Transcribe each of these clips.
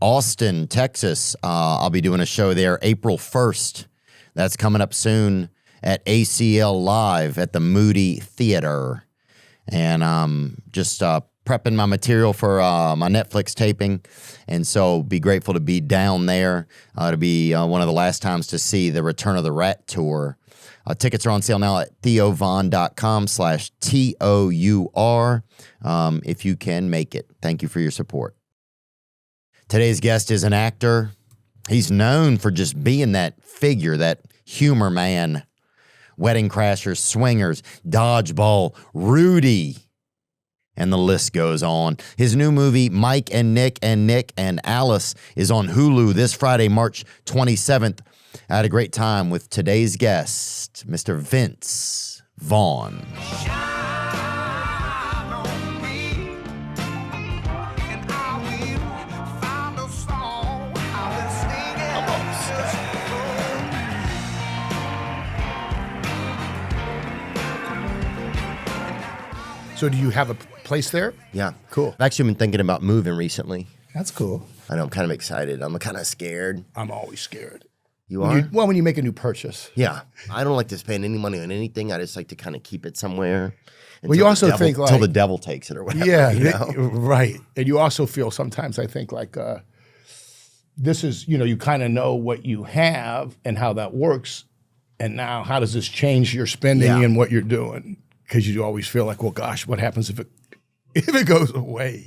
Austin, Texas. I'll be doing a show there April 1st. That's coming up soon at ACL Live at the Moody Theater. And just prepping my material for my Netflix taping. And so be grateful to be down there. To be one of the last times to see the Return of the Rat Tour. Tickets are on sale now at theovaughn.com/TOUR. If you can make it. Thank you for your support. Today's guest is an actor. He's known for just being that figure, that humor man. Wedding Crashers, Swingers, Dodgeball, Rudy, and the list goes on. His new movie, Mike and Nick and Alice, is on Hulu this Friday, March 27th. I had a great time with today's guest, Mr. Vince Vaughn. So do you have a place there? Yeah. Cool. I've actually been thinking about moving recently. That's cool. I know, I'm kind of excited. I'm kind of scared. I'm always scared. You are? When you make a new purchase. Yeah. I don't like to spend any money on anything. I just like to kind of keep it somewhere. Well, you also think like... Until the devil takes it or whatever. Yeah, you know? Right. And you also feel sometimes, I think, like this is, you kind of know what you have and how that works. And now how does this change your spending and what you're doing? Because you always feel like, well, gosh, what happens if it goes away,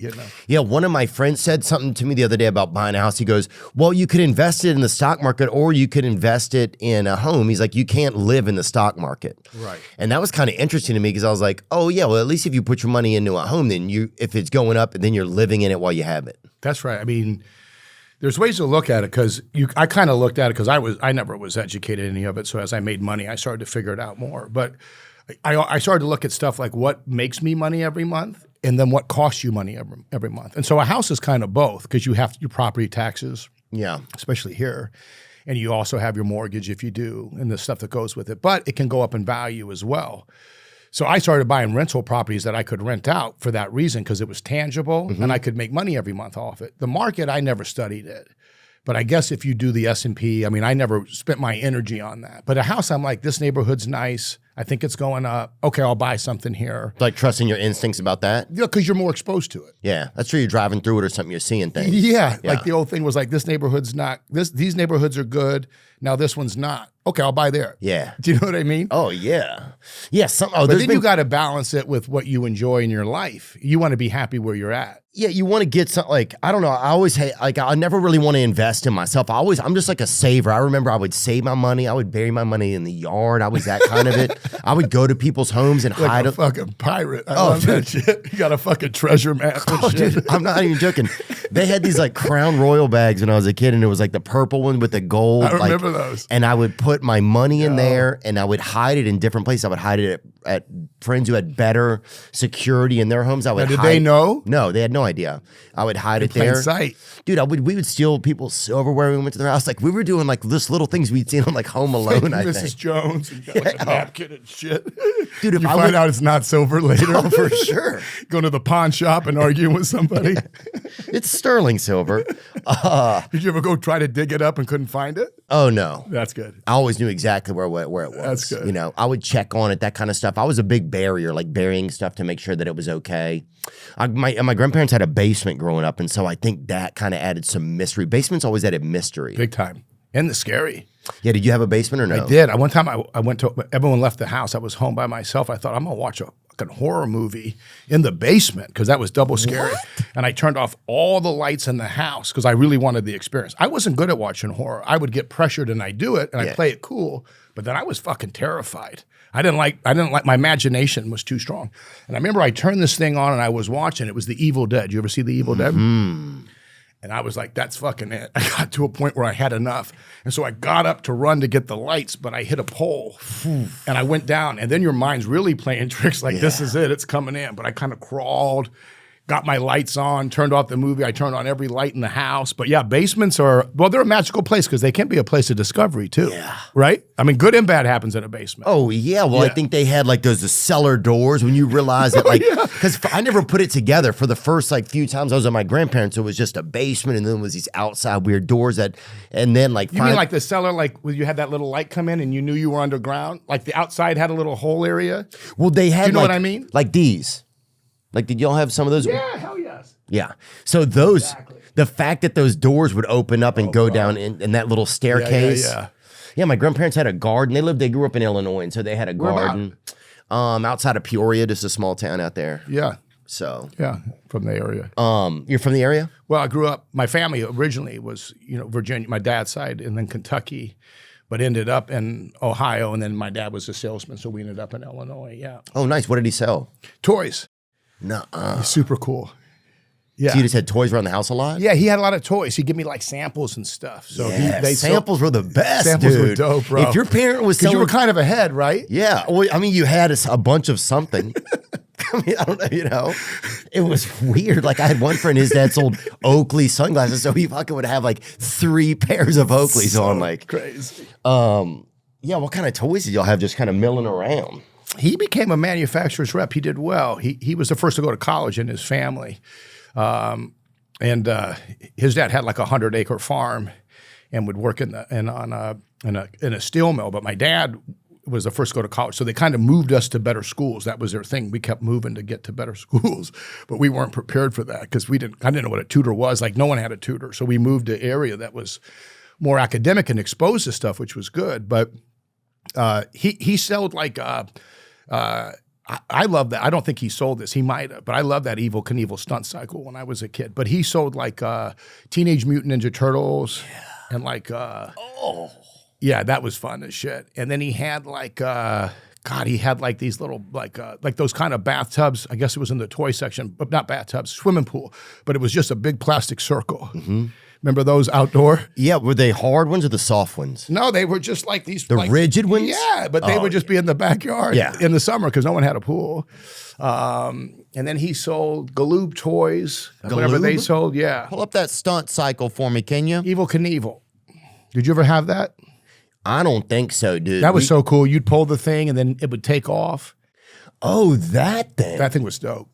Yeah, one of my friends said something to me the other day about buying a house. He goes, well, you could invest it in the stock market or you could invest it in a home. He's like, you can't live in the stock market. Right. And that was kind of interesting to me because I was like, oh, yeah, well, at least if you put your money into a home, then if it's going up, then you're living in it while you have it. That's right. I mean, there's ways to look at it because I kind of looked at it because I never was educated in any of it. So as I made money, I started to figure it out more. But I started to look at stuff like what makes me money every month and then what costs you money every month. And so a house is kind of both because you have your property taxes, especially here, and you also have your mortgage if you do and the stuff that goes with it. But it can go up in value as well. So I started buying rental properties that I could rent out for that reason because it was tangible and I could make money every month off it. The market, I never studied it. But I guess if you do the S&P, I mean, I never spent my energy on that. But a house, I'm like, this neighborhood's nice. I think it's going up. Okay, I'll buy something here. Like trusting your instincts about that? Yeah, because you're more exposed to it. Yeah, that's true. You're driving through it or something, you're seeing things. Yeah, like the old thing was like, this neighborhood's not, these neighborhoods are good. Now this one's not. Okay, I'll buy there. Yeah. Do you know what I mean? Oh, yeah. Yeah. But then you got to balance it with what you enjoy in your life. You want to be happy where you're at. Yeah, you want to get something like, I don't know, I always hate, like, I never really want to invest in myself. I'm just like a saver. I remember I would save my money. I would bury my money in the yard. I was that kind of it. I would go to people's homes and hide a fucking pirate. I love that shit. You got a fucking treasure map and shit. Dude, I'm not even joking. They had these like Crown Royal bags when I was a kid, and it was like the purple one with the gold. I remember those. And I would put my money in there, and I would hide it in different places. I would hide it at friends who had better security in their homes. Did they know? No, they had no idea. I would hide it there. Sight. Dude, we would steal people's silverware when we went to their house. Like we were doing like this little things we'd seen on like Home Alone, I think. Mrs. Jones, and got like a napkin and shit. Dude, if you I find out it's not silver later. Oh, for sure. Going to the pawn shop and arguing with somebody. It's sterling silver. Did you ever go try to dig it up and couldn't find it? Oh, no. That's good. I always knew exactly where it was. That's good. You know, I would check on it, that kind of stuff. I was a big barrier, like burying stuff to make sure that it was okay. My grandparents had a basement growing up, and so I think that kind of added some mystery. Basements always added mystery. Big time. And the scary. Yeah, did you have a basement or no? I did. One time I went to, everyone left the house. I was home by myself. I thought, I'm going to watch a fucking horror movie in the basement because that was double scary. What? And I turned off all the lights in the house because I really wanted the experience. I wasn't good at watching horror. I would get pressured and I'd do it and I'd play it cool. But then I was fucking terrified. I didn't like, my imagination was too strong. And I remember I turned this thing on and I was watching, it was The Evil Dead. You ever see The Evil Dead? And I was like, that's fucking it. I got to a point where I had enough. And so I got up to run to get the lights, but I hit a pole and I went down. And then your mind's really playing tricks like, this is it, it's coming in. But I kind of crawled got my lights on, turned off the movie. I turned on every light in the house. But yeah, basements are, well, they're a magical place because they can be a place of discovery too. Yeah. Right? I mean, good and bad happens in a basement. Oh, yeah. Well, I think they had like those cellar doors when you realize that, like, because I never put it together for the first like few times I was at my grandparents. It was just a basement and then was these outside weird doors that, and then like. You mean like the cellar, like where you had that little light come in and you knew you were underground? Like the outside had a little hole area? Well, they had, you know what I mean? Like these. Like, did y'all have some of those? Yeah, hell yes. Yeah. So those, the fact that those doors would open up and go down in that little staircase. Yeah, my grandparents had a garden. They grew up in Illinois, and so they had a garden outside of Peoria, just a small town out there. Yeah. So. Yeah, from the area. You're from the area? Well, I grew up, my family originally was, Virginia, my dad's side, and then Kentucky, but ended up in Ohio, and then my dad was a salesman, so we ended up in Illinois, yeah. Oh, nice. What did he sell? Toys. Nuh-uh. Super cool. Yeah. So you just had toys around the house a lot? Yeah, he had a lot of toys. He'd give me like samples and stuff. So samples were the best, samples dude. were dope, bro. If your parent was selling, you were kind of ahead, right? Yeah. Well, I mean, you had a bunch of something. I mean, I don't know, it was weird. Like I had one friend, his dad sold Oakley sunglasses, so he fucking would have like 3 pairs of Oakleys on, like crazy. Yeah. What kind of toys did y'all have just kind of milling around? He became a manufacturer's rep. He did well. He was the first to go to college in his family. And his dad had like a 100-acre farm and would work in a steel mill. But my dad was the first to go to college. So they kind of moved us to better schools. That was their thing. We kept moving to get to better schools, but we weren't prepared for that because I didn't know what a tutor was. Like no one had a tutor. So we moved to an area that was more academic and exposed to stuff, which was good. But he sold like I love that. I don't think he sold this. He might have, but I love that Evel Knievel stunt cycle when I was a kid. But he sold like Teenage Mutant Ninja Turtles and like yeah, that was fun as shit. And then he had like he had like these little like those kind of bathtubs. I guess it was in the toy section, but not bathtubs, swimming pool. But it was just a big plastic circle. Mm-hmm. Remember those outdoor? Yeah, were they hard ones or the soft ones? No, they were just like these. The rigid ones? Yeah, but they would just be in the backyard in the summer because no one had a pool. And then he sold Galoob toys. Galoob? Whatever they sold, yeah. Pull up that stunt cycle for me, can you? Evel Knievel. Did you ever have that? I don't think so, dude. That was so cool. You'd pull the thing and then it would take off. Oh, that thing. That thing was dope.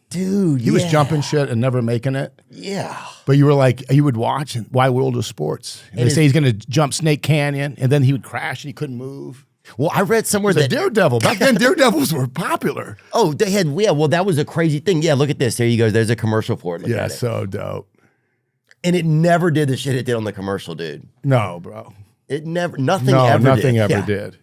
Dude, he was jumping shit and never making it. Yeah. But you were like, you would watch Wide World of Sports. And they say he's going to jump Snake Canyon and then he would crash and he couldn't move. Well, I read somewhere that Daredevil. Back then, Daredevils were popular. Oh, they had, well, that was a crazy thing. Yeah, look at this. There you go. There's a commercial for it. Yeah, so dope. And it never did the shit it did on the commercial, dude. No, bro. It never, nothing ever did.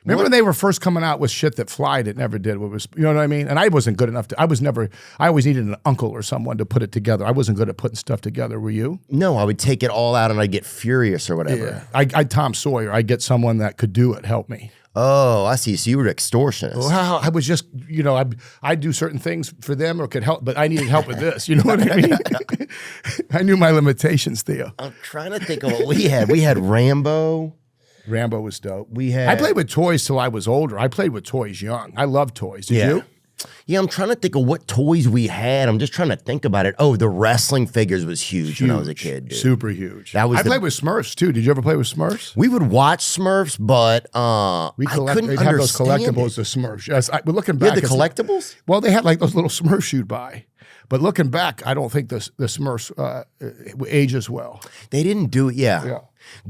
Remember when they were first coming out with shit that flied? It never did. What was, you know what I mean? And I wasn't good enough to. I always needed an uncle or someone to put it together. I wasn't good at putting stuff together. Were you? No, I would take it all out and I'd get furious or whatever. Yeah. I'd Tom Sawyer. I'd get someone that could do it help me. Oh, I see. So you were an extortionist. Well, I was just, I'd do certain things for them or could help, but I needed help with this. You know what I mean? I knew my limitations, Theo. I'm trying to think of what we had. We had Rambo. Rambo was dope. I played with toys till I was older. I played with toys young. I loved toys. Did you? Yeah, I'm trying to think of what toys we had. I'm just trying to think about it. Oh, the wrestling figures was huge when I was a kid, dude. Super huge. I played with Smurfs too. Did you ever play with Smurfs? We would watch Smurfs, but I couldn't understand have those collectibles of Smurfs. Yes, but looking back, the collectibles. Well, they had like those little Smurfs you'd buy. But looking back, I don't think the Smurfs age as well. They didn't do it, yeah.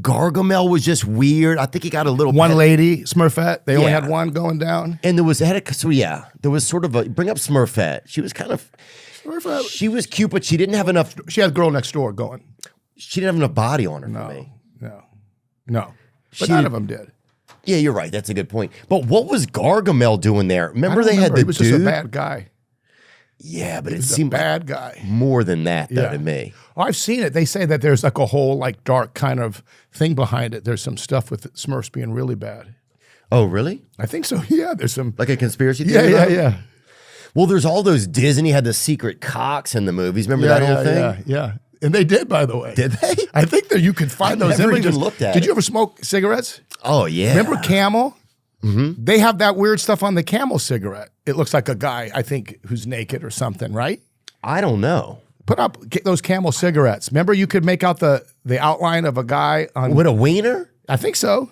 Gargamel was just weird. I think he got a little one lady Smurfette. They only had one going down, and there was there was sort of a bring up Smurfette. She was kind of Smurfette. She was cute, but she didn't have enough. She had Girl Next Door going. She didn't have enough body on her for me. No. But none of them did. Yeah, you're right. That's a good point. But what was Gargamel doing there? Remember they had the He was just a bad guy. Yeah, but it seemed a bad guy. More than that, though, to me. Oh, I've seen it. They say that there's like a whole like dark kind of thing behind it. There's some stuff with Smurfs being really bad. Oh, really? I think so. Yeah, there's some like a conspiracy theory. Yeah. Well, there's all those Disney had the secret cocks in the movies. Remember that whole thing? Yeah. And they did, by the way. Did they? I think that you could find those never images. even looked at Did it. you ever smoke cigarettes? Oh yeah. Remember Camel? They have that weird stuff on the Camel cigarette. It looks like a guy, I think, who's naked or something, right? I don't know. Get those Camel cigarettes. Remember, you could make out the outline of a guy on With a wiener? I think so.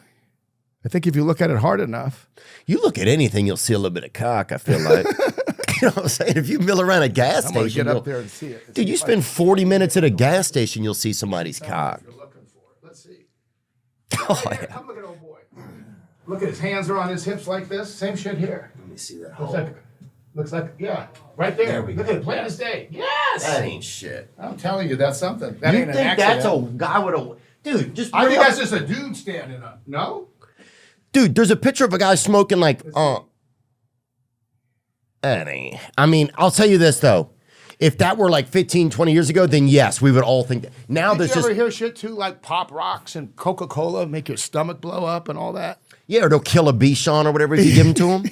I think if you look at it hard enough. You look at anything, you'll see a little bit of cock, I feel like. You know what I'm saying? If you mill around a gas I'm gonna station, get up there and see it. dude, you spend 40 minutes at a gas station, you'll see somebody's cock. You're looking for it. Let's see. Oh, yeah. Come look at old boy. Look at his hands are on his hips like this. Same shit here. Let me see that Looks like yeah, right there. There we Look go. at it, plain as day. Yes. That ain't shit. I'm telling you, that's something. That You ain't an think that's accident. a guy with a... Dude, just... I think bring that's up- just a dude standing up. No? Dude, there's a picture of a guy smoking like... That ain't... I mean, I'll tell you this, though. If that were like 15, 20 years ago, then yes, we would all think that. Now Did there's you just... ever hear shit too, like Pop Rocks and Coca-Cola make your stomach blow up and all that? Yeah, or they'll kill a Bichon or whatever if you give them to him.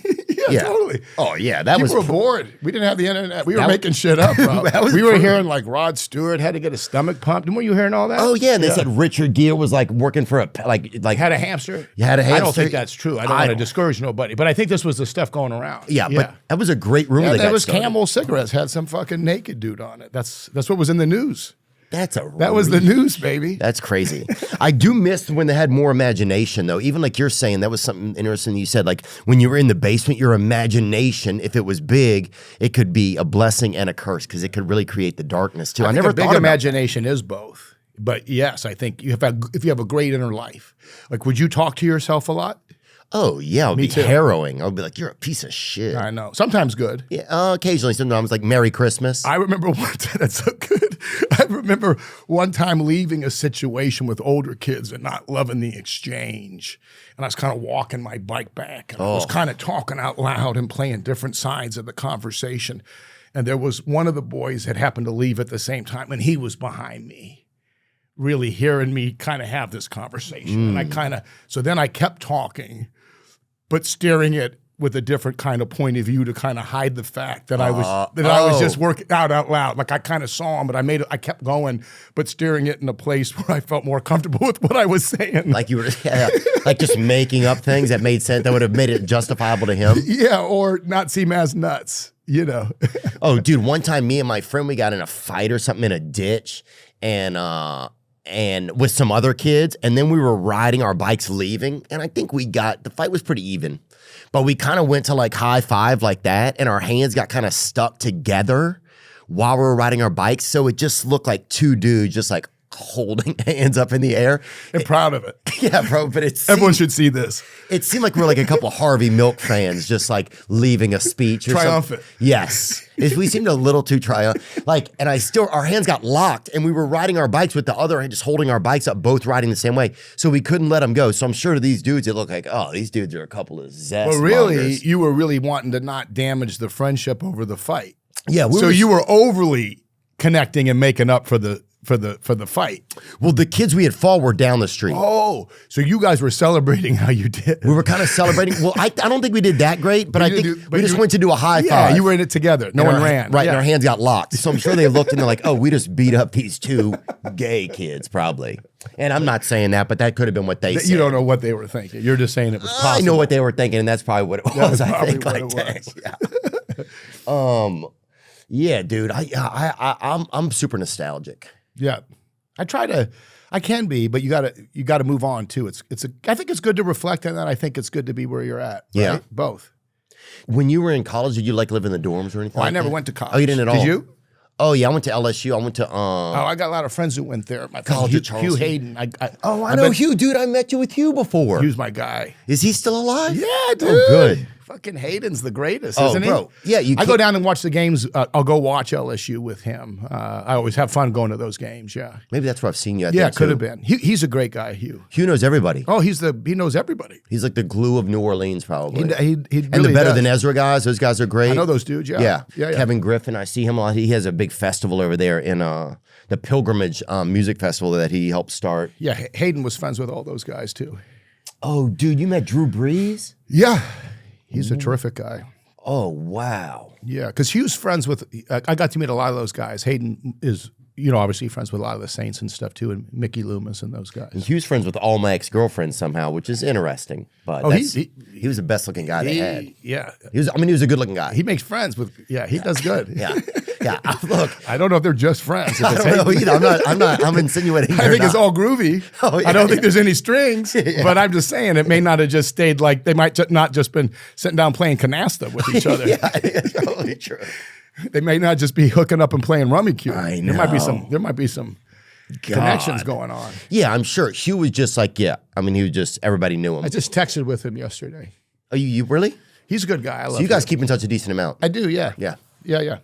Yeah, totally. Oh, yeah, that was... People were bored. We didn't have the internet. We were That- making shit up, bro. That was We were fun. hearing like Rod Stewart had to get his stomach pumped. Weren't you hearing all that? Oh, yeah, and they said Richard Gere was like working for a... Like Had a hamster. You had a I don't hamster? think that's true. I don't I want to don't- discourage nobody, but I think this was the stuff going around. Yeah, but that was a great rumor Yeah, that that got was started. Camel cigarettes had some fucking naked dude on it. That's what was in the news. That was the news, baby. That's crazy. I do miss when they had more imagination, though. Even like you're saying, that was something interesting you said. Like when you were in the basement, your imagination, if it was big, it could be a blessing and a curse because it could really create the darkness too. I never a big thought about imagination is both. But yes, I think if you have a great inner life, like would you talk to yourself a lot? Oh yeah, it would be too. harrowing. I would be like, you're a piece of shit. I know. Sometimes good. Yeah, occasionally, sometimes like Merry Christmas. I remember one time, that's so good. I remember one time leaving a situation with older kids and not loving the exchange. And I was kind of walking my bike back and I was kind of talking out loud and playing different sides of the conversation. And there was one of the boys that happened to leave at the same time and he was behind me, really hearing me kind of have this conversation. And so then I kept talking, but steering it with a different kind of point of view to kind of hide the fact that I was just working out loud. Like I kind of saw him, but I kept going, but steering it in a place where I felt more comfortable with what I was saying. Like you were, like just making up things that made sense, that would have made it justifiable to him. Yeah, or not seem as nuts, you know. Oh, dude, one time me and my friend, we got in a fight or something in a ditch and with some other kids, and then we were riding our bikes leaving, and I think the fight was pretty even, but we kind of went to like high five like that, and our hands got kind of stuck together while we were riding our bikes, so it just looked like two dudes just like holding hands up in the air. I'm proud of it. Yeah, bro, but Everyone should see this. it seemed like we were like a couple Harvey Milk fans just like leaving a speech or Triumphant. something. Yes. We seemed a little too triumphant. Like, and our hands got locked and we were riding our bikes with the other hand, just holding our bikes up, both riding the same way. So we couldn't let them go. So I'm sure to these dudes, it looked like, oh, these dudes are a couple of zest. But really, you were really wanting to not damage the friendship over the fight. Yeah. You were overly connecting and making up for the fight. Well, the kids we had fought were down the street. Oh, so you guys were celebrating how you did. We were kind of celebrating. Well, I don't think we did that great, but I think we just went to do a high Yeah, five. you were in it together. No And one our- ran. Right, Yeah. and our hands got locked. So I'm sure they looked and they're like, oh, we just beat up these two gay kids, probably. And I'm not saying that, but that could have been what they said. You don't know what they were thinking. You're just saying it was possible. I know what they were thinking, and that's probably what it was. I think probably like what it that. Yeah. Yeah, dude. I'm super nostalgic. Yeah. I can be, but you gotta move on too. I think it's good to reflect on that. I think it's good to be where you're at. Right? Yeah. Both. When you were in college, did you like live in the dorms or anything? Well, I like never that? went to college. Oh, you didn't at all? Did you? Oh yeah, I went to LSU. I went to I got a lot of friends who went there. My friend College Hugh, of Charleston. Hugh Hayden. I know bet Hugh, dude. I met you with Hugh before. Hugh's my guy. Is he still alive? Yeah, dude. Oh, good. Fucking Hayden's the greatest, Oh, isn't he? bro. Yeah, I go down and watch the games. I'll go watch LSU with him. I always have fun going to those games. Yeah. Maybe that's where I've seen you. I Yeah, think, could too. have been. He's a great guy, Hugh. Hugh knows everybody. Oh, he knows everybody. He's like the glue of New Orleans, probably. He And the really Better does. Than Ezra guys, those guys are great. I know those dudes. Yeah. Yeah. Kevin Griffin, I see him a lot. He has a big festival over there in the Pilgrimage Music Festival that he helped start. Yeah, Hayden was friends with all those guys too. Oh, dude, you met Drew Brees? Yeah, he's a terrific guy. Oh, wow. Yeah, because Hugh's friends with. I got to meet a lot of those guys. Hayden is obviously friends with a lot of the Saints and stuff too, and Mickey Loomis and those guys. And he was friends with all my ex-girlfriends somehow, which is interesting. But he was the best looking guy they had. Yeah. He was a good looking guy. He makes friends with, he does good. Yeah. Yeah. Look, I don't know if they're just friends. I don't know either. I'm insinuating. I think it's all groovy. Oh, yeah. I don't think there's any strings, but I'm just saying it may not have just stayed like they might not just been sitting down playing canasta with each other. Yeah, it's totally true. They may not just be hooking up and playing rummy cube. I know. There might be some connections going on. Yeah, I'm sure. Hugh was just like, he was just, everybody knew him. I just texted with him yesterday. Oh, you really? He's a good guy. I love So you guys him. keep in touch a decent amount. I do, yeah. Yeah. Yeah.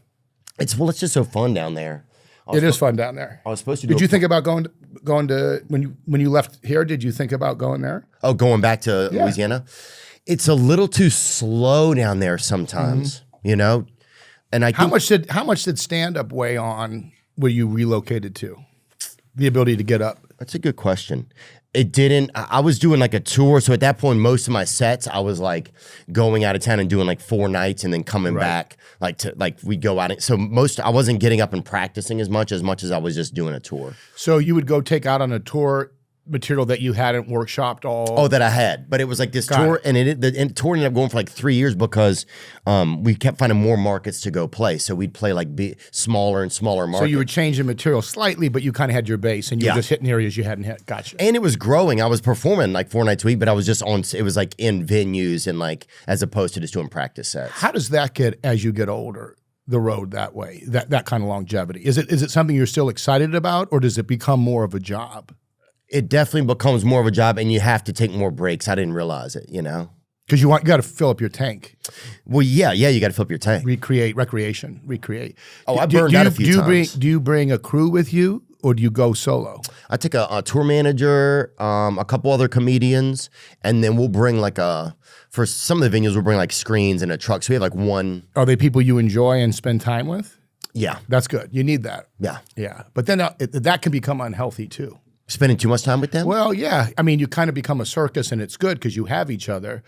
It's just so fun down there. It is fun down there. I was supposed to do Did you think about going to when you left here, did you think about going there? Oh, going back to Louisiana? It's a little too slow down there sometimes, you know? And I think, how much did stand up weigh on where you relocated to? The ability to get up. That's a good question. It didn't. I was doing like a tour, so at that point, most of my sets, I was like going out of town and doing like 4 nights and then coming back. Like we go out. So I wasn't getting up and practicing as much as I was just doing a tour. So you would go take out on a tour material that you hadn't workshopped all. Oh, that I had, but it was like this tour, and the tour ended up going for like 3 years because we kept finding more markets to go play. So we'd play like smaller and smaller markets. So you would change the material slightly, but you kind of had your base, and you were just hitting areas you hadn't hit. Gotcha. And it was growing. I was performing like 4 nights a week, but I was just on. It was like in venues and like as opposed to just doing practice sets. How does that get as you get older? The road that way, that kind of longevity. Is it something you're still excited about, or does it become more of a job? It definitely becomes more of a job, and you have to take more breaks. I didn't realize it, you know? Because you got to fill up your tank. Well, yeah, you got to fill up your tank. Recreate. Oh, I burned out a few times. Do you bring a crew with you, or do you go solo? I take a tour manager, a couple other comedians, and then we'll bring for some of the venues, we'll bring like screens and a truck. So we have like one. Are they people you enjoy and spend time with? Yeah. That's good. You need that. Yeah. Yeah. But then that can become unhealthy too. Spending too much time with them? Well, yeah. I mean, you kind of become a circus, and it's good because you have each other,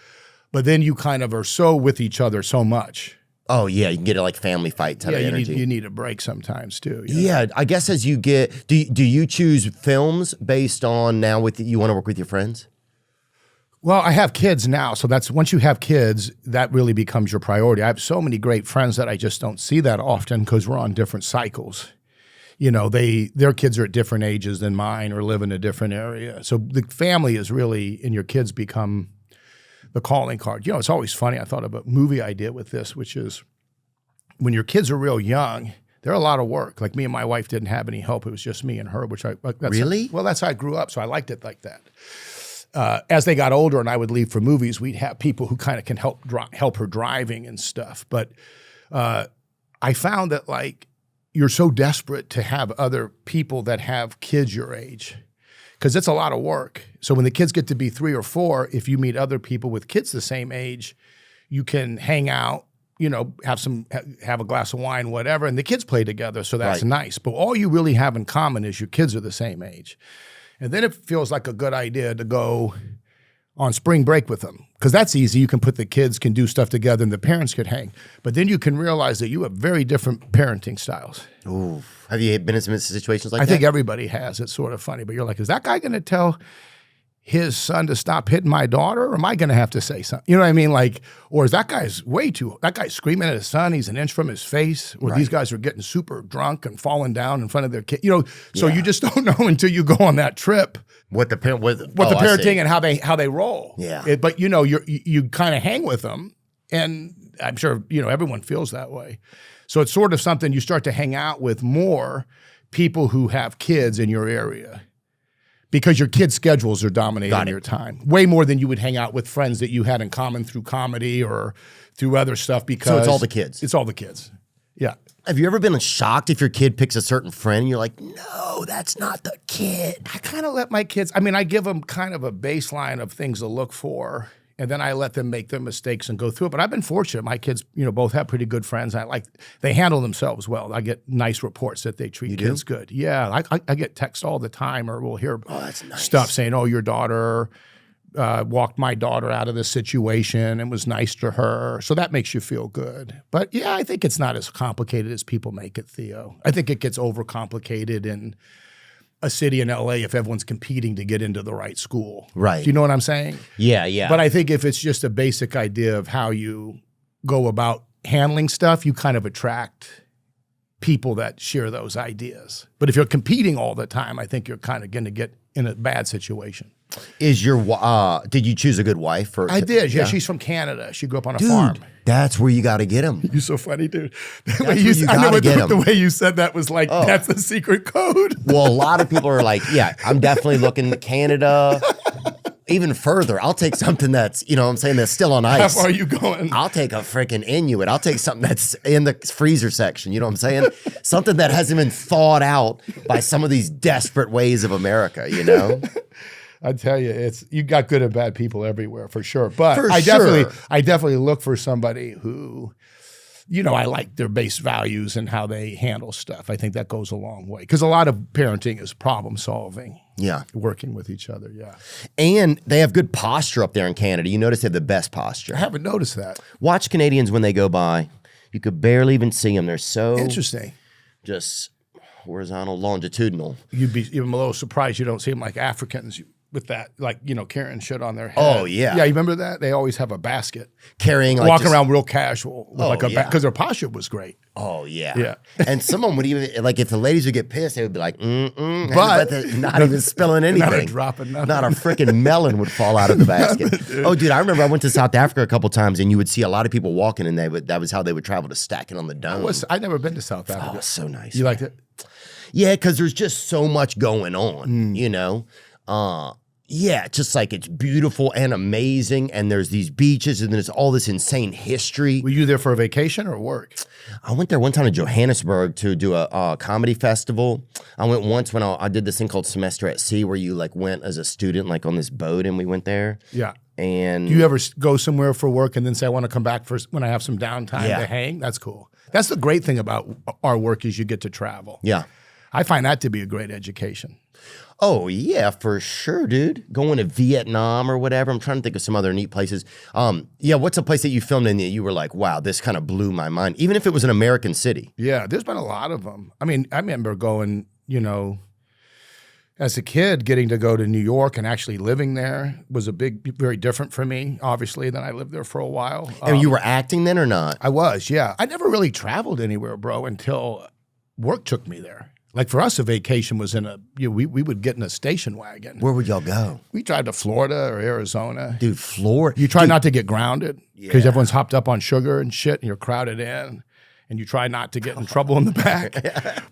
but then you kind of are so with each other so much. Oh, yeah. You can get a like family fight type of energy. You need a break sometimes too. Yeah. I guess as you get, do you choose films based on now you want to work with your friends? Well, I have kids now, so that's once you have kids, that really becomes your priority. I have so many great friends that I just don't see that often because we're on different cycles. You know, their kids are at different ages than mine or live in a different area. So the family is really, and your kids become the calling card. You know, it's always funny. I thought of a movie idea with this, which is when your kids are real young, they're a lot of work. Like me and my wife didn't have any help. It was just me and her, Really? That's how I grew up. So I liked it like that. As they got older and I would leave for movies, we'd have people who kind of can help her driving and stuff. But I found that like you're so desperate to have other people that have kids your age because it's a lot of work. So when the kids get to be 3 or 4, if you meet other people with kids the same age, you can hang out, you know, have a glass of wine, whatever, and the kids play together. So that's nice. But all you really have in common is your kids are the same age. And then it feels like a good idea to go on spring break with them because that's easy. You can put the kids can do stuff together and the parents could hang. But then you can realize that you have very different parenting styles. Ooh. Have you been in some situations like that? I think everybody has. It's sort of funny. But you're like, is that guy going to tell his son to stop hitting my daughter, or am I going to have to say something? You know what I mean? Like, or is that guy's screaming at his son, he's an inch from his face, or these guys are getting super drunk and falling down in front of their kid. You know, so you just don't know until you go on that trip what the parenting and how they roll. Yeah. But you know, you kind of hang with them, and I'm sure you know everyone feels that way. So it's sort of something you start to hang out with more people who have kids in your area. Because your kids' schedules are dominating your time. Way more than you would hang out with friends that you had in common through comedy or through other stuff because... So it's all the kids. It's all the kids. Yeah. Have you ever been shocked if your kid picks a certain friend and you're like, no, that's not the kid? I kind of let my kids... I mean, I give them kind of a baseline of things to look for, and then I let them make their mistakes and go through it. But I've been fortunate. My kids, you know, both have pretty good friends. They handle themselves well. I get nice reports that they treat kids good. Yeah, I get texts all the time, or we'll hear that's nice. stuff saying, "Oh, your daughter walked my daughter out of this situation and was nice to her. So that makes you feel good. But yeah, I think it's not as complicated as people make it, Theo. I think it gets overcomplicated in a city in LA if everyone's competing to get into the right school. Right. Do you know what I'm saying? Yeah, yeah. But I think if it's just a basic idea of how you go about handling stuff, you kind of attract people that share those ideas. But if you're competing all the time, I think you're kind of going to get in a bad situation. Is your did you choose a good wife? I did. Yeah, she's from Canada. She grew up on a Dude, farm. that's where you got to get him. You're so funny, dude. The way you said that was like, that's the secret code. Well, a lot of people are like, yeah, I'm definitely looking to Canada. Even further, I'll take something that's, you know what I'm saying, that's still on ice. How far are you going? I'll take a freaking Inuit. I'll take something that's in the freezer section. You know what I'm saying? Something that hasn't been thawed out by some of these desperate ways of America, you know? I tell you, you got good and bad people everywhere for sure. But For I sure. definitely look for somebody who, you know, I like their base values and how they handle stuff. I think that goes a long way because a lot of parenting is problem solving. Yeah. Working with each other. Yeah. And they have good posture up there in Canada. You notice they have the best posture. I haven't noticed that. Watch Canadians when they go by. You could barely even see them. They're so Interesting. just horizontal, longitudinal. You'd be even a little surprised you don't see them like Africans with that, like, you know, carrying shit on their head. Oh, yeah. Yeah, you remember that? They always have a basket. Carrying like Walking around real casual. yeah. Because their posture was great. Oh, yeah. Yeah. And someone would even, like, if the ladies would get pissed, they would be like, But not even spilling anything. Not a drop of nothing. Not a freaking melon would fall out of the basket. Oh, dude, I remember I went to South Africa a couple times, and you would see a lot of people walking, and that was how they would travel to stack it on the dome. I'd never been to South Africa. Oh, so nice. You liked it? Yeah, because there's just so much going on, you know? Yeah, just like it's beautiful and amazing, and there's these beaches, and there's all this insane history. Were you there for a vacation or work? I went there one time to Johannesburg to do a comedy festival. I went once when I did this thing called Semester at Sea, where you like went as a student like on this boat, and we went there. Yeah. And Do you ever go somewhere for work and then say, I want to come back for when I have some downtime Yeah. to hang? That's cool. That's the great thing about our work is you get to travel. yeah. I find that to be a great education. Oh, yeah, for sure, dude. Going to Vietnam or whatever. I'm trying to think of some other neat places. Yeah, what's a place that you filmed in that you were like, wow, this kind of blew my mind, even if it was an American city? Yeah, there's been a lot of them. I mean, I remember going, you know, as a kid, getting to go to New York and actually living there was very different for me, obviously, than I lived there for a while. And you were acting then or not? I was, yeah. I never really traveled anywhere, bro, until work took me there. Like for us, a vacation was we would get in a station wagon. Where would y'all go? We drive to Florida or Arizona. Dude, Florida. You try not to get grounded because Yeah. everyone's hopped up on sugar and shit, and you're crowded in, and you try not to get in trouble in the back.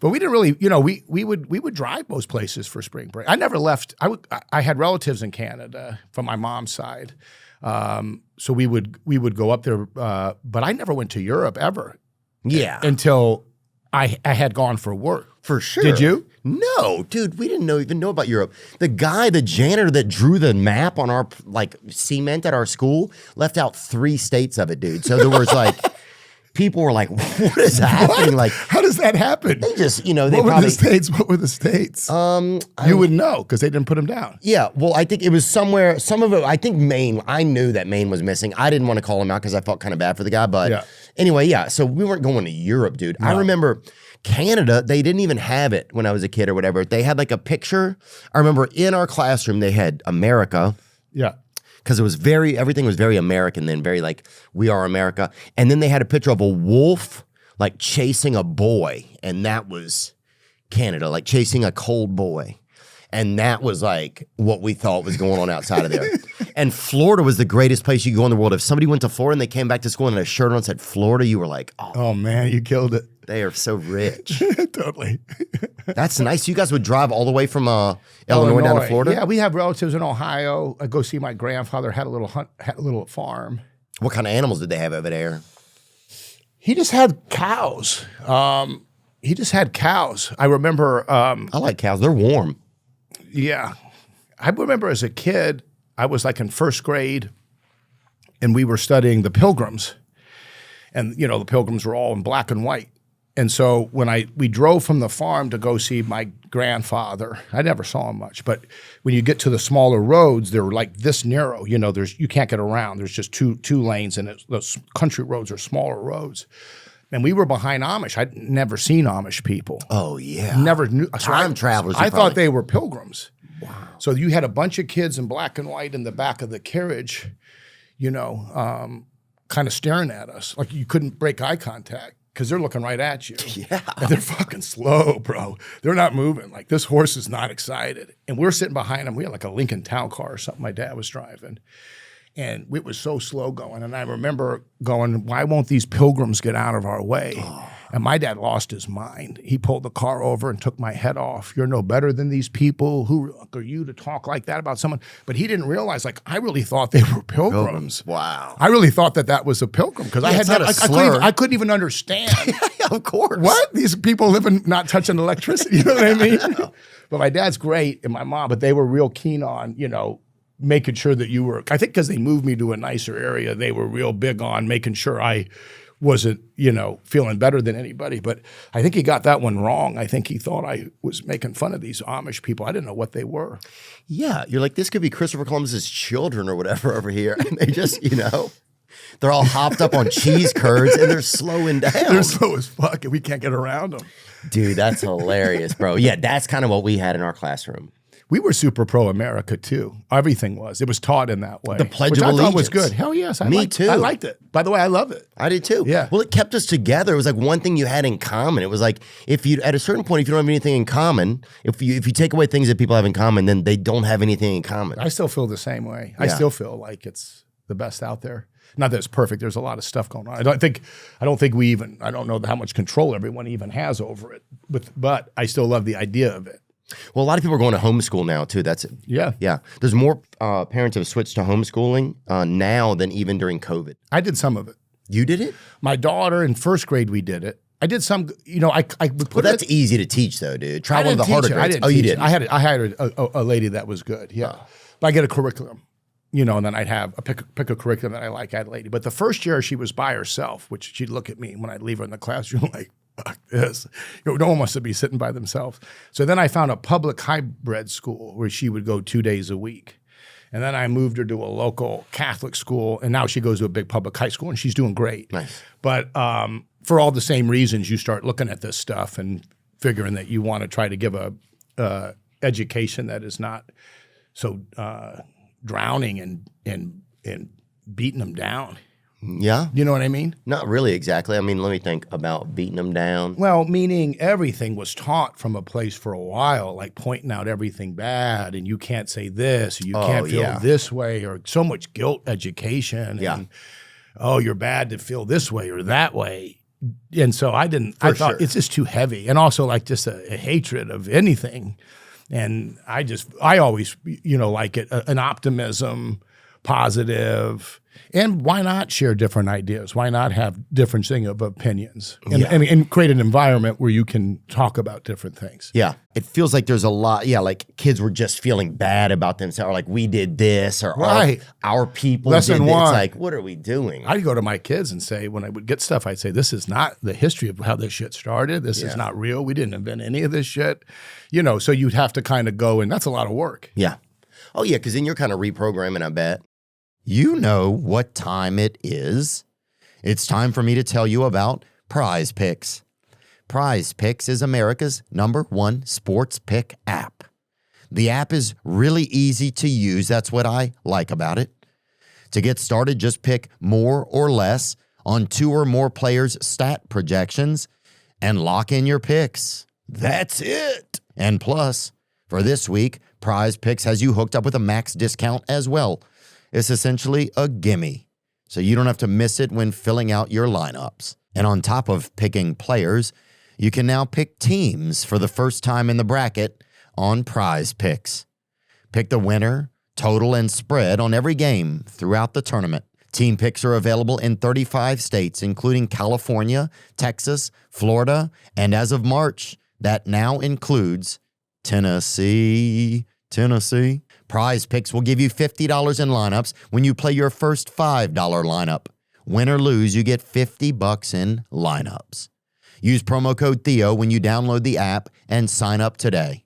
But we didn't really, you know, we would drive most places for spring break. I never left. I had relatives in Canada from my mom's side, so we would go up there. But I never went to Europe ever Yeah. until I had gone for work. For sure. Did you? No, dude, we didn't even know about Europe. The janitor that drew the map on our like cement at our school left out 3 states of it, dude. So there was like, people were like, what is happening? Like, How does that happen? they just, you know, they What were probably. the states? What were the states? You would know because they didn't put them down. Yeah, well, I think it was somewhere, some of it, I think Maine, I knew that Maine was missing. I didn't want to call him out because I felt kind of bad for the guy. But Yeah. anyway, yeah, so we weren't going to Europe, dude. I remember Canada, they didn't even have it when I was a kid or whatever. They had like a picture. I remember in our classroom, they had America. Yeah. Because everything was very American then, very like, we are America. And then they had a picture of a wolf like chasing a boy. And that was Canada, like chasing a cold boy. And that was like what we thought was going on outside of there. And Florida was the greatest place you could go in the world. If somebody went to Florida and they came back to school and had a shirt on and said Florida, you were like, oh, Oh man, you killed it. they are so rich. Totally. That's nice. You guys would drive all the way from Illinois down to Florida? Yeah, we have relatives in Ohio. I go see my grandfather. Had a little farm. What kind of animals did they have over there? He just had cows. I remember. I like cows. They're warm. Yeah, I remember as a kid, I was like in first grade, and we were studying the Pilgrims, and you know the Pilgrims were all in black and white. And so when we drove from the farm to go see my grandfather, I never saw him much, but when you get to the smaller roads, they're like this narrow. You know, you can't get around. There's just two lanes, and those country roads are smaller roads. And we were behind Amish. I'd never seen Amish people. Oh, yeah. Never knew. Time travelers. I thought they were pilgrims. Wow. So you had a bunch of kids in black and white in the back of the carriage, you know, kind of staring at us. Like you couldn't break eye contact because they're looking right at you. Yeah. And they're fucking slow, bro. They're not moving. Like this horse is not excited. And we're sitting behind them. We had like a Lincoln Town Car or something my dad was driving. And it was so slow going. And I remember going, why won't these pilgrims get out of our way? Oh. And my dad lost his mind. He pulled the car over and took my head off. You're no better than these people. Who are you to talk like that about someone? But he didn't realize, like, I really thought they were pilgrims. Wow. I really thought that was a pilgrim because I couldn't even understand. Of course. What? These people living, not touching electricity. You know what I mean? But my dad's great and my mom, but they were real keen on, you know, making sure that you were, I think because they moved me to a nicer area, they were real big on making sure I wasn't, you know, feeling better than anybody. But I think he got that one wrong. I think he thought I was making fun of these Amish people. I didn't know what they were. Yeah, you're like, this could be Christopher Columbus's children or whatever over here. And they just, you know, they're all hopped up on cheese curds and they're slowing down. They're slow as fuck and we can't get around them. Dude, that's hilarious, bro. Yeah, that's kind of what we had in our classroom. We were super pro-America too. Everything was. It was taught in that way. The Pledge which of I Allegiance. thought was good. Hell yes. Me too. I liked it. By the way, I love it. I did too. Yeah. Well, it kept us together. It was like one thing you had in common. It was like if you, at a certain point, if you don't have anything in common, if you take away things that people have in common, then they don't have anything in common. I still feel the same way. I Yeah. still feel like it's the best out there. Not that it's perfect. There's a lot of stuff going on. I don't think we even, I don't know how much control everyone even has over it. But I still love the idea of it. Well, a lot of people are going to homeschool now too. That's it. Yeah. Yeah. There's more parents have switched to homeschooling now than even during COVID. I did some of it. You did it? My daughter in first grade, we did it. I did some, you know, I would put Well, that's easy to teach though, dude. Try I one of the didn't harder teach it. grades. I didn't Oh, you teach did. it. I hired a lady that was good. Yeah. But I get a curriculum, you know, and then I'd have pick a curriculum that I like, add a lady. But the first year she was by herself, which she'd look at me when I'd leave her in the classroom like, fuck this. You know, no one wants to be sitting by themselves. So then I found a public hybrid school where she would go 2 days a week. And then I moved her to a local Catholic school, and now she goes to a big public high school, and she's doing great. Nice. But for all the same reasons, you start looking at this stuff and figuring that you want to try to give a education that is not so drowning and beating them down. Yeah. You know what I mean? Not really exactly. I mean, let me think about beating them down. Well, meaning everything was taught from a place for a while, like pointing out everything bad, and you can't say this, or you can't feel this way, or so much guilt education. Yeah. And, oh, you're bad to feel this way or that way. And so I thought sure. it's just too heavy. And also like just a hatred of anything. And I always, you know, like it, an optimism, positive. And why not share different ideas? Why not have different of opinions and create an environment where you can talk about different things? Yeah. It feels like there's a lot. Yeah. Like kids were just feeling bad about themselves. Or like we did this or Right. our people Lesson did this. one. It's like, what are we doing? I'd go to my kids and say, when I would get stuff, I'd say, this is not the history of how this shit started. This is not real. We didn't invent any of this shit. You know, so you'd have to kind of go, and that's a lot of work. Yeah. Oh, yeah. Because then you're kind of reprogramming, I bet. You know what time it is. It's time for me to tell you about Prize Picks. Prize Picks is America's #1 sports pick app. The app is really easy to use. That's what I like about it. To get started, just pick more or less on 2 or more players' stat projections and lock in your picks. That's it. And plus, for this week, Prize Picks has you hooked up with a max discount as well. It's essentially a gimme, so you don't have to miss it when filling out your lineups. And on top of picking players, you can now pick teams for the first time in the bracket on Prize Picks. Pick the winner, total, and spread on every game throughout the tournament. Team picks are available in 35 states, including California, Texas, Florida, and as of March, that now includes Tennessee. Prize Picks will give you $50 in lineups when you play your first $5 lineup. Win or lose, you get $50 in lineups. Use promo code Theo when you download the app and sign up today.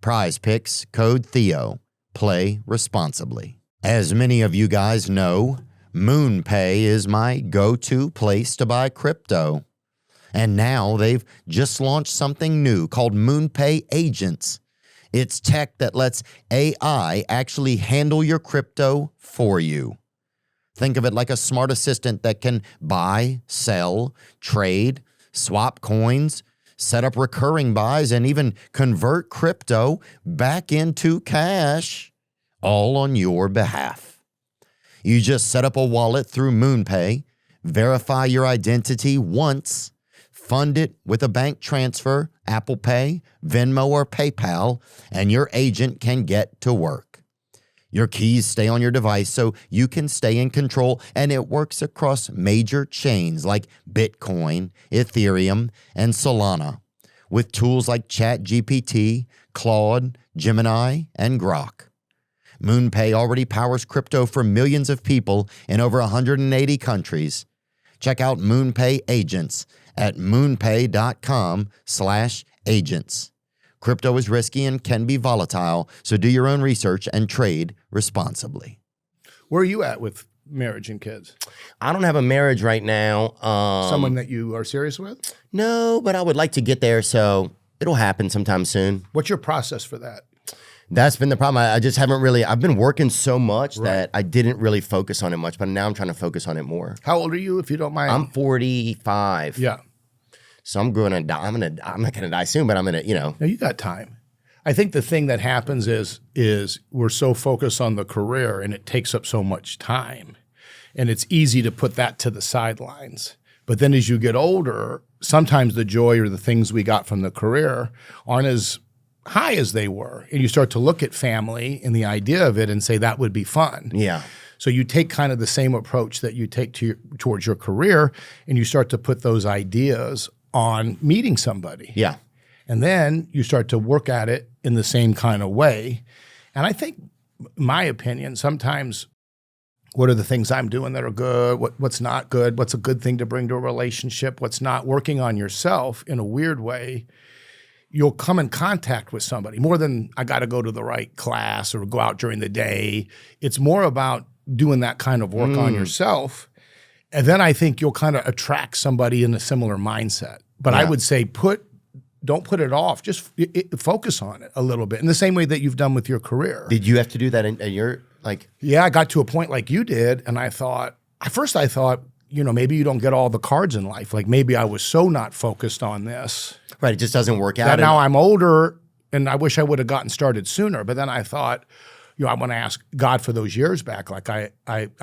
Prize Picks, code Theo. Play responsibly. As many of you guys know, MoonPay is my go-to place to buy crypto. And now they've just launched something new called MoonPay Agents. It's tech that lets AI actually handle your crypto for you. Think of it like a smart assistant that can buy, sell, trade, swap coins, set up recurring buys, and even convert crypto back into cash, all on your behalf. You just set up a wallet through MoonPay, verify your identity once, fund it with a bank transfer, Apple Pay, Venmo, or PayPal, and your agent can get to work. Your keys stay on your device so you can stay in control, and it works across major chains like Bitcoin, Ethereum, and Solana, with tools like ChatGPT, Claude, Gemini, and Grok. MoonPay already powers crypto for millions of people in over 180 countries. Check out MoonPay Agents at moonpay.com/agents. Crypto is risky and can be volatile, so do your own research and trade responsibly. Where are you at with marriage and kids? I don't have a marriage right now. Someone that you are serious with? No, but I would like to get there, so it'll happen sometime soon. What's your process for that? That's been the problem. I just haven't really, I've been working so much that I didn't really focus on it much, but now I'm trying to focus on it more. How old are you, if you don't mind? I'm 45. Yeah. So I'm going to die. I'm not going to die soon, but I'm going to, No, you got time. I think the thing that happens is we're so focused on the career and it takes up so much time. And it's easy to put that to the sidelines. But then as you get older, sometimes the joy or the things we got from the career aren't as high as they were. And you start to look at family and the idea of it and say that would be fun. Yeah. So you take kind of the same approach that you take towards your career, and you start to put those ideas on meeting somebody. Yeah. And then you start to work at it in the same kind of way. And I think, my opinion, sometimes what are the things I'm doing that are good? What's not good? What's a good thing to bring to a relationship? What's not? Working on yourself in a weird way, you'll come in contact with somebody more than I got to go to the right class or go out during the day. It's more about doing that kind of work on yourself. And then I think you'll kind of attract somebody in a similar mindset. But I would say don't put it off. Just focus on it a little bit in the same way that you've done with your career. Did you have to do that in your, like? Yeah, I got to a point like you did, and I thought, at first I thought, maybe you don't get all the cards in life. Like maybe I was so not focused on this. Right, it just doesn't work out. That now I'm older, and I wish I would have gotten started sooner. But then I thought, I want to ask God for those years back. Like I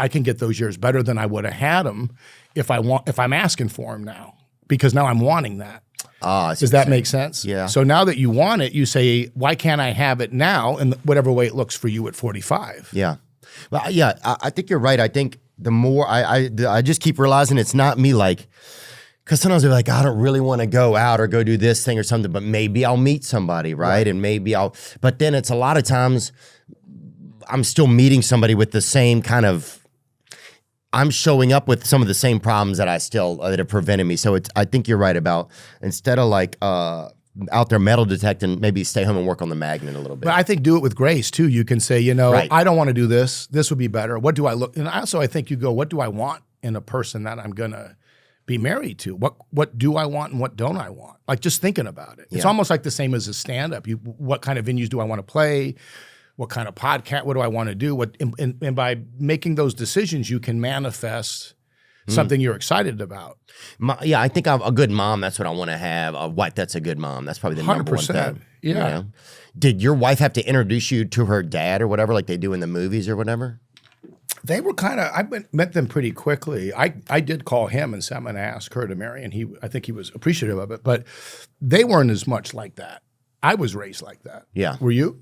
can get those years better than I would have had them if I'm asking for them now, because now I'm wanting that. Does that make sense? Yeah. So now that you want it, you say, why can't I have it now in whatever way it looks for you at 45? Yeah. Well, yeah, I think you're right. I think the more I just keep realizing it's not me, like, because sometimes they're like, I don't really want to go out or go do this thing or something, but maybe I'll meet somebody, right? And maybe but then it's a lot of times I'm still meeting somebody with the same kind of, I'm showing up with some of the same problems that that have prevented me. So I think you're right about, instead of like out there metal detecting, maybe stay home and work on the magnet a little bit. But I think do it with grace too. You can say, Right. I don't want to do this. This would be better. What do I look? And also I think you go, what do I want in a person that I'm going to be married to? What do I want and what don't I want? Like just thinking about it. It's almost like the same as a stand-up. What kind of venues do I want to play? What kind of podcast? What do I want to do? And by making those decisions, you can manifest something you're excited about. I think I'm a good mom. That's what I want to have. A wife that's a good mom. That's probably the number one 100%. thing. Yeah. Did your wife have to introduce you to her dad or whatever, like they do in the movies or whatever? They were met them pretty quickly. I did call him and said I'm going to ask her to marry, and I think he was appreciative of it. But they weren't as much like that. I was raised like that. Yeah. Were you?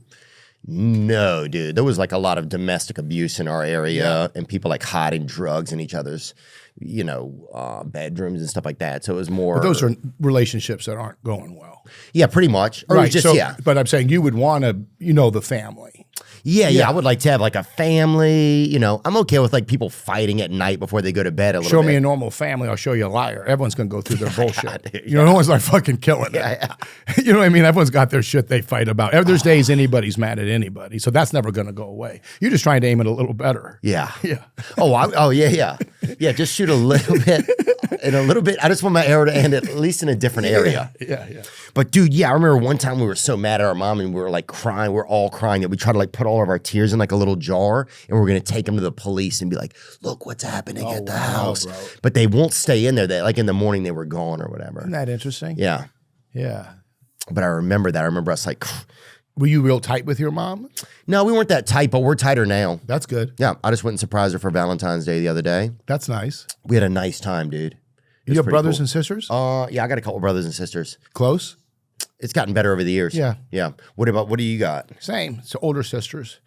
No, dude. There was like a lot of domestic abuse in our area and people like hiding drugs in each other's, bedrooms and stuff like that. So it was more. But those are relationships that aren't going well. Yeah, pretty much. Or Right. just, So, but I'm saying you would want to, the family. Yeah, I would like to have like a family. You know, I'm okay with like people fighting at night before they go to bed a little Show bit. me a normal family, I'll show you a liar. Everyone's going to go through their bullshit. Dude, you know, no one's like fucking killing it. You know what I mean? Everyone's got their shit they fight about. There's days anybody's mad at anybody, so that's never going to go away. You're just trying to aim it a little better. Yeah. Yeah. Yeah. Just shoot a little bit and a little bit. I just want my arrow to end at least in a different area. Yeah. But dude, I remember one time we were so mad at our mom and we were like crying. We're all crying that we tried to like put all of our tears in like a little jar and we're going to take them to the police and be like, look what's happening at the house. Bro. But they won't stay in there. They like in the morning they were gone or whatever. Isn't that interesting? Yeah. Yeah. But I remember that. I remember us like, were you real tight with your mom? No, we weren't that tight, but we're tighter now. That's good. Yeah. I just went and surprised her for Valentine's Day the other day. That's nice. We had a nice time, dude. You have brothers and sisters? Yeah, I got a couple brothers and sisters. Close? It's gotten better over the years. Yeah. Yeah. What do you got? Same. So older sisters.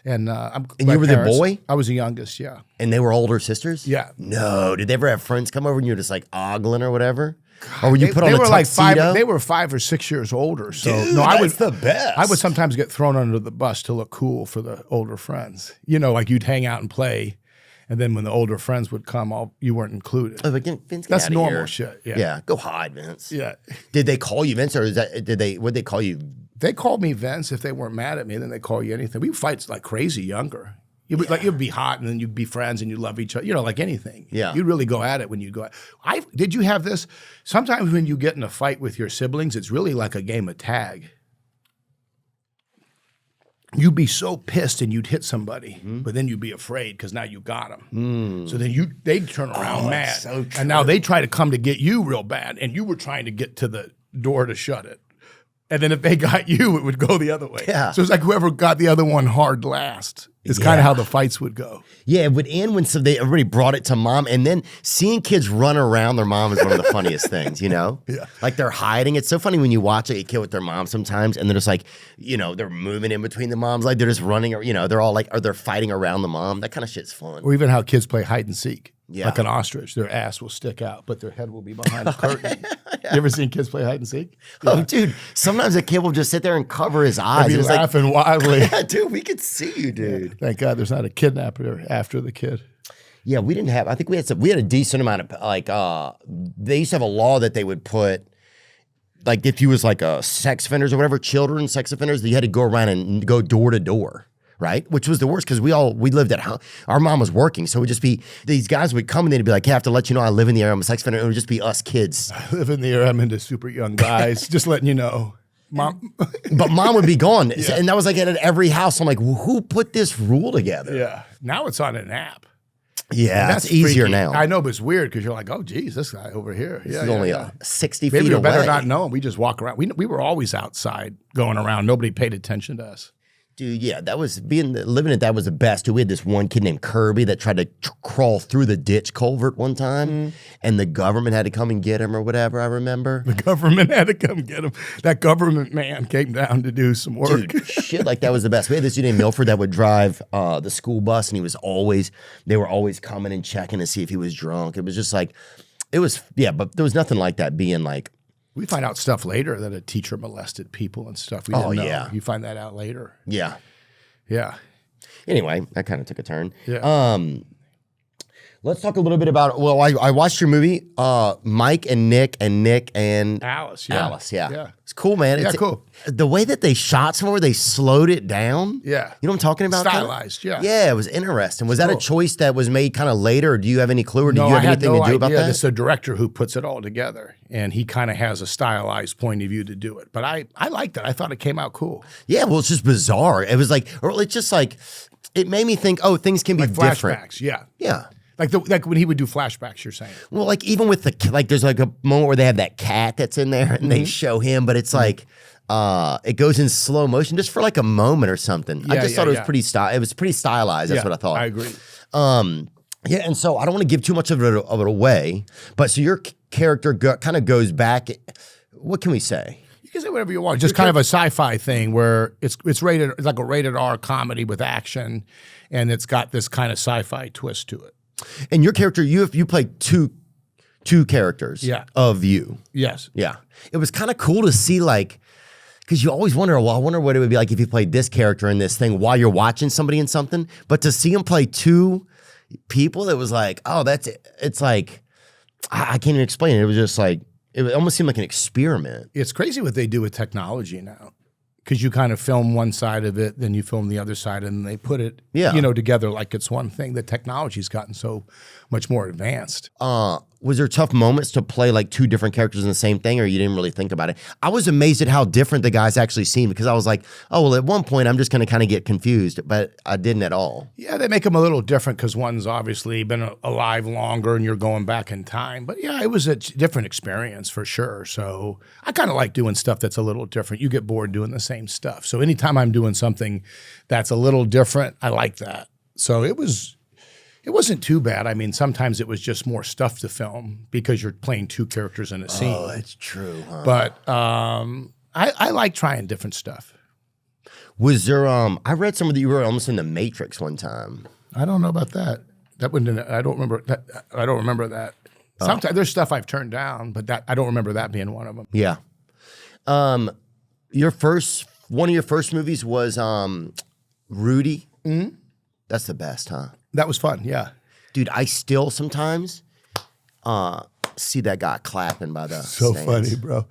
And and you were the boy? I was the youngest, yeah. And they were older sisters? Yeah. No. Did they ever have friends come over and you were just like ogling or whatever? Or when you put on they a were tuxedo? like 5. They were 5 or 6 years older. So Dude, no, that's the best. I would sometimes get thrown under the bus to look cool for the older friends. You know, like you'd hang out and play, and then when the older friends would come, you weren't included. Oh, but Vince, that's normal here. shit. Yeah. Go hide, Vince. Yeah. Did they call you Vince, or what'd they call you? They called me Vince if they weren't mad at me. Then they call you anything. We would fight like crazy younger. You'd be hot, and then you'd be friends, and you'd love each other. You know, like anything. Yeah. You'd really go at it when you go. Did you have this? Sometimes when you get in a fight with your siblings, it's really like a game of tag. You'd be so pissed, and you'd hit somebody, but then you'd be afraid because now you got them. So then they'd turn around mad, so and now they try to come to get you real bad, and you were trying to get to the door to shut it. And then if they got you, it would go the other way. Yeah. So it's like whoever got the other one hard last. It's kind of how the fights would go. Yeah, it would end when everybody brought it to mom, and then seeing kids run around their mom is one of the funniest things, you know? Yeah. Like they're hiding. It's so funny when you watch a kid with their mom sometimes, and they're just like, you know, they're moving in between the moms, like they're just running, or you know, they're all like, or they're fighting around the mom. That kind of shit's fun. Or even how kids play hide and seek. Yeah. Like an ostrich, their ass will stick out, but their head will be behind the curtain. You ever seen kids play hide and seek? Oh, dude, sometimes a kid will just sit there and cover his eyes. They'd be laughing wildly. Yeah, dude, we could see you, dude. Yeah. Thank God there's not a kidnapper after the kid. Yeah, we didn't have, I think we had a decent amount of, like, they used to have a law that they would put, like, if you was like a sex offenders or whatever, children, sex offenders, that you had to go around and go door to door. Right? Which was the worst because we lived at home. Our mom was working. So it would just be, these guys would come and they'd be like, hey, I have to let you know I live in the area. I'm a sex offender. And it would just be us kids. I live in the area. I'm into super young guys. Just letting you know. Mom. But mom would be gone. Yeah. And that was like at every house. I'm like, well, who put this rule together? Yeah. Now it's on an app. Yeah, that's easier now. I know, but it's weird because you're like, oh, geez, this guy over here. This is only 60 Maybe feet away. Better not know. We just walk around. We were always outside going around. Nobody paid attention to us. Dude, yeah, that was living at that was the best. Dude, we had this one kid named Kirby that tried to crawl through the ditch culvert one time, and the government had to come and get him or whatever. I remember the government had to come get him. That government man came down to do some work. Dude, shit like that was the best. We had this dude named Milford that would drive the school bus, and they were always coming and checking to see if he was drunk. It was just like, but there was nothing like that being like. We find out stuff later that a teacher molested people and stuff. We didn't know. Yeah. You find that out later. Yeah. Yeah. Anyway, that kind of took a turn. Yeah. Let's talk a little bit about, well, I watched your movie, Mike and Nick and Alice. Yeah. Alice, yeah. Yeah. It's cool, man. Yeah, cool. The way that they shot somewhere, they slowed it down. Yeah. You know what I'm talking about? Stylized, yeah. Yeah, it was interesting. Was that a choice that was made kind of later, or do you have any clue, or do you have anything to do about that? It's the director who puts it all together, and he kind of has a stylized point of view to do it. But I liked it. I thought it came out cool. Yeah, well, it's just bizarre. It was like, or it's just like, it made me think, oh, things can be different. Flashbacks, yeah. Yeah. Like when he would do flashbacks, you're saying. Well, like even with there's like a moment where they have that cat that's in there and they show him, but it's like it goes in slow motion just for like a moment or something. I just thought it was pretty stylized. That's what I thought. I agree. Yeah, and so I don't want to give too much of it away, but so your character kind of goes back. What can we say? You can say whatever you want. Just kind of a sci-fi thing where it's rated. It's like a rated R comedy with action, and it's got this kind of sci-fi twist to it. And your character, you play two characters Yeah. of you. Yes. Yeah. It was kind of cool to see, like, because you always wonder, well, I wonder what it would be like if you played this character in this thing while you're watching somebody in something. But to see him play two people, it was like, oh, that's it. It's like, I can't even explain it. It was just like, it almost seemed like an experiment. It's crazy what they do with technology now. Because you kind of film one side of it, then you film the other side, and they put it, together like it's one thing. The technology's gotten so much more advanced. Was there tough moments to play like two different characters in the same thing, or you didn't really think about it? I was amazed at how different the guys actually seemed, because I was like, oh, well, at one point I'm just going to kind of get confused, but I didn't at all. Yeah, they make them a little different because one's obviously been alive longer and you're going back in time. But yeah, it was a different experience for sure. So I kind of like doing stuff that's a little different. You get bored doing the same stuff. So anytime I'm doing something that's a little different, I like that. So it wasn't too bad. I mean, sometimes it was just more stuff to film because you're playing two characters in a scene. Oh, that's true. Huh? But I like trying different stuff. Was there? I read some of you were almost in the Matrix one time. I don't know about that. That wouldn't. I don't remember that. I don't remember that. Sometimes there's stuff I've turned down, but I don't remember that being one of them. Yeah. One of your first movies was Rudy. Mm-hmm. That's the best, huh? That was fun, yeah. Dude, I still sometimes see that guy clapping by the So stands. funny, bro.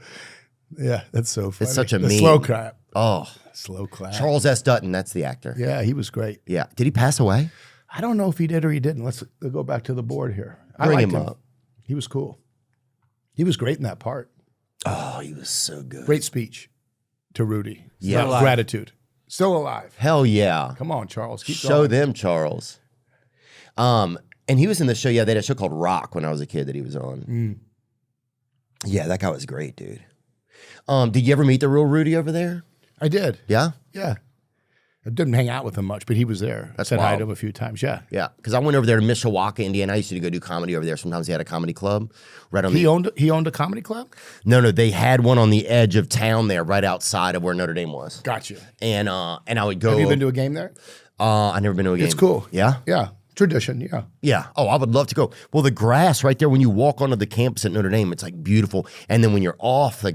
Yeah, that's so funny. It's such a the meme. slow clap. Oh. Slow clap. Charles S. Dutton, that's the actor. Yeah, he was great. Yeah. Did he pass away? I don't know if he did or he didn't. Let's go back to the board here. I Bring liked him up. He was cool. He was great in that part. Oh, he was so good. Great speech to Rudy. Yeah. Gratitude. Still alive. Hell yeah. Come on, Charles. Keep Show going. them, Charles. And he was in the show, yeah, they had a show called Rock when I was a kid that he was on. Mm. Yeah, that guy was great, dude. Did you ever meet the real Rudy over there? I did. Yeah? Yeah. I didn't hang out with him much, but he was there. That's Said hi wild. to him a few times. Yeah. Yeah, because I went over there to Mishawaka, Indiana. I used to go do comedy over there. Sometimes he had a comedy club right on He owned a comedy club? No, they had one on the edge of town there, right outside of where Notre Dame was. Gotcha. And I would go. Have you been to a game there? I never been to a game. It's cool. Yeah? Yeah. Tradition, yeah. Yeah. Oh, I would love to go. Well, the grass right there when you walk onto the campus at Notre Dame, it's like beautiful. And then when you're off the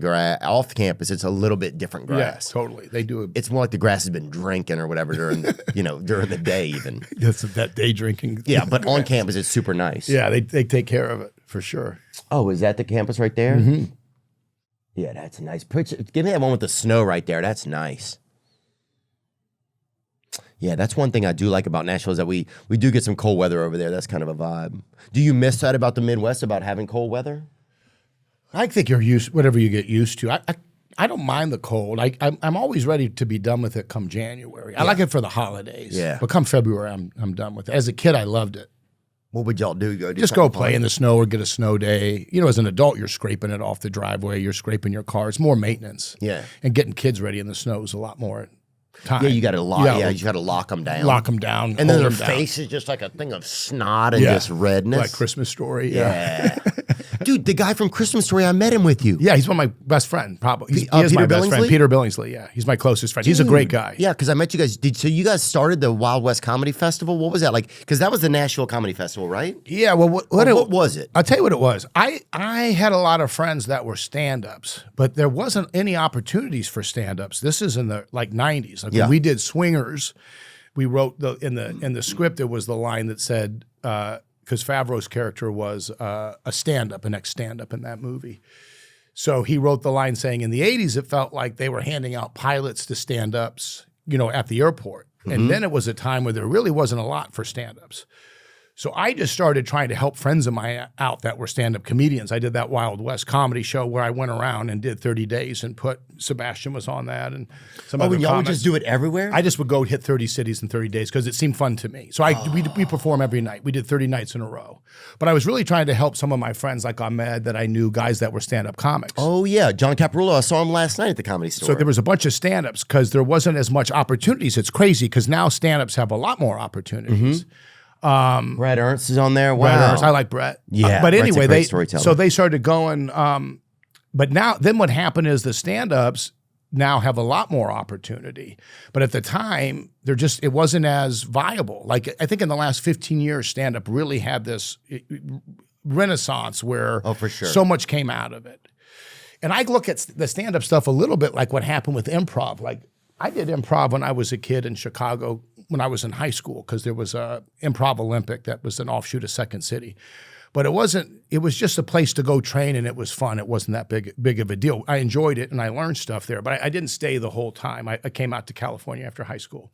campus, it's a little bit different grass. Yeah, totally. They do. It's more like the grass has been drinking or whatever during the, during the day even. That's that day drinking. Yeah, but on campus it's super nice. Yeah, they take care of it for sure. Oh, is that the campus right there? Mm-hmm. Yeah, that's nice. Give me that one with the snow right there. That's nice. Yeah, that's one thing I do like about Nashville is that we do get some cold weather over there. That's kind of a vibe. Do you miss that about the Midwest, about having cold weather? I think you're used, whatever you get used to. I don't mind the cold. I'm always ready to be done with it come January. I like it for the holidays. Yeah. But come February, I'm done with it. As a kid, I loved it. What would y'all do? Just go play in the snow or get a snow day. You know, as an adult, you're scraping it off the driveway. You're scraping your car. It's more maintenance. Yeah. And getting kids ready in the snow is a lot more time. Yeah, you got to lock. Yeah, you got to lock them down. Lock them down. And then hold their them down. face is just like a thing of snot and just redness. Like Christmas Story. Yeah. Dude, the guy from Christmas Story, I met him with you. Yeah, he's one of my best friends, probably. He is Peter my best friend. Billingsley? Peter Billingsley, yeah. He's my closest friend. He's a great guy. Yeah, because I met you guys. So you guys started the Wild West Comedy Festival? What was that like? Because that was the Nashville Comedy Festival, right? Yeah, well, what was it? I'll tell you what it was. I had a lot of friends that were stand-ups, but there wasn't any opportunities for stand-ups. This is in the 90s. Like when we did Swingers, we wrote in the script there was the line that said because Favreau's character was a stand-up, an ex-stand-up in that movie. So he wrote the line saying in the 80s it felt like they were handing out pilots to stand-ups, at the airport. Mm-hmm. And then it was a time where there really wasn't a lot for stand-ups. So I just started trying to help friends of mine out that were stand-up comedians. I did that Wild West comedy show where I went around and did 30 days and Sebastian was on that and some other and y'all would comics. just do it everywhere? I just would go hit 30 cities in 30 days because it seemed fun to me. So we perform every night. We did 30 nights in a row. But I was really trying to help some of my friends like Ahmed that I knew, guys that were stand-up comics. Oh, yeah. John Caparulo. I saw him last night at the Comedy Store. So there was a bunch of stand-ups because there wasn't as much opportunities. It's crazy because now stand-ups have a lot more opportunities. Mm-hmm. Brett Ernst is on there. Wow. Brett Ernst. I like Brett. Yeah. But Brett's a anyway, great storyteller. so they started going. But then what happened is the stand-ups now have a lot more opportunity. But at the time, it wasn't as viable. Like I think in the last 15 years, stand-up really had this renaissance where for sure. so much came out of it. And I look at the stand-up stuff a little bit like what happened with improv. Like I did improv when I was a kid in Chicago when I was in high school because there was a improv Olympic that was an offshoot of Second City. But it was just a place to go train and it was fun. It wasn't that big of a deal. I enjoyed it and I learned stuff there, but I didn't stay the whole time. I came out to California after high school.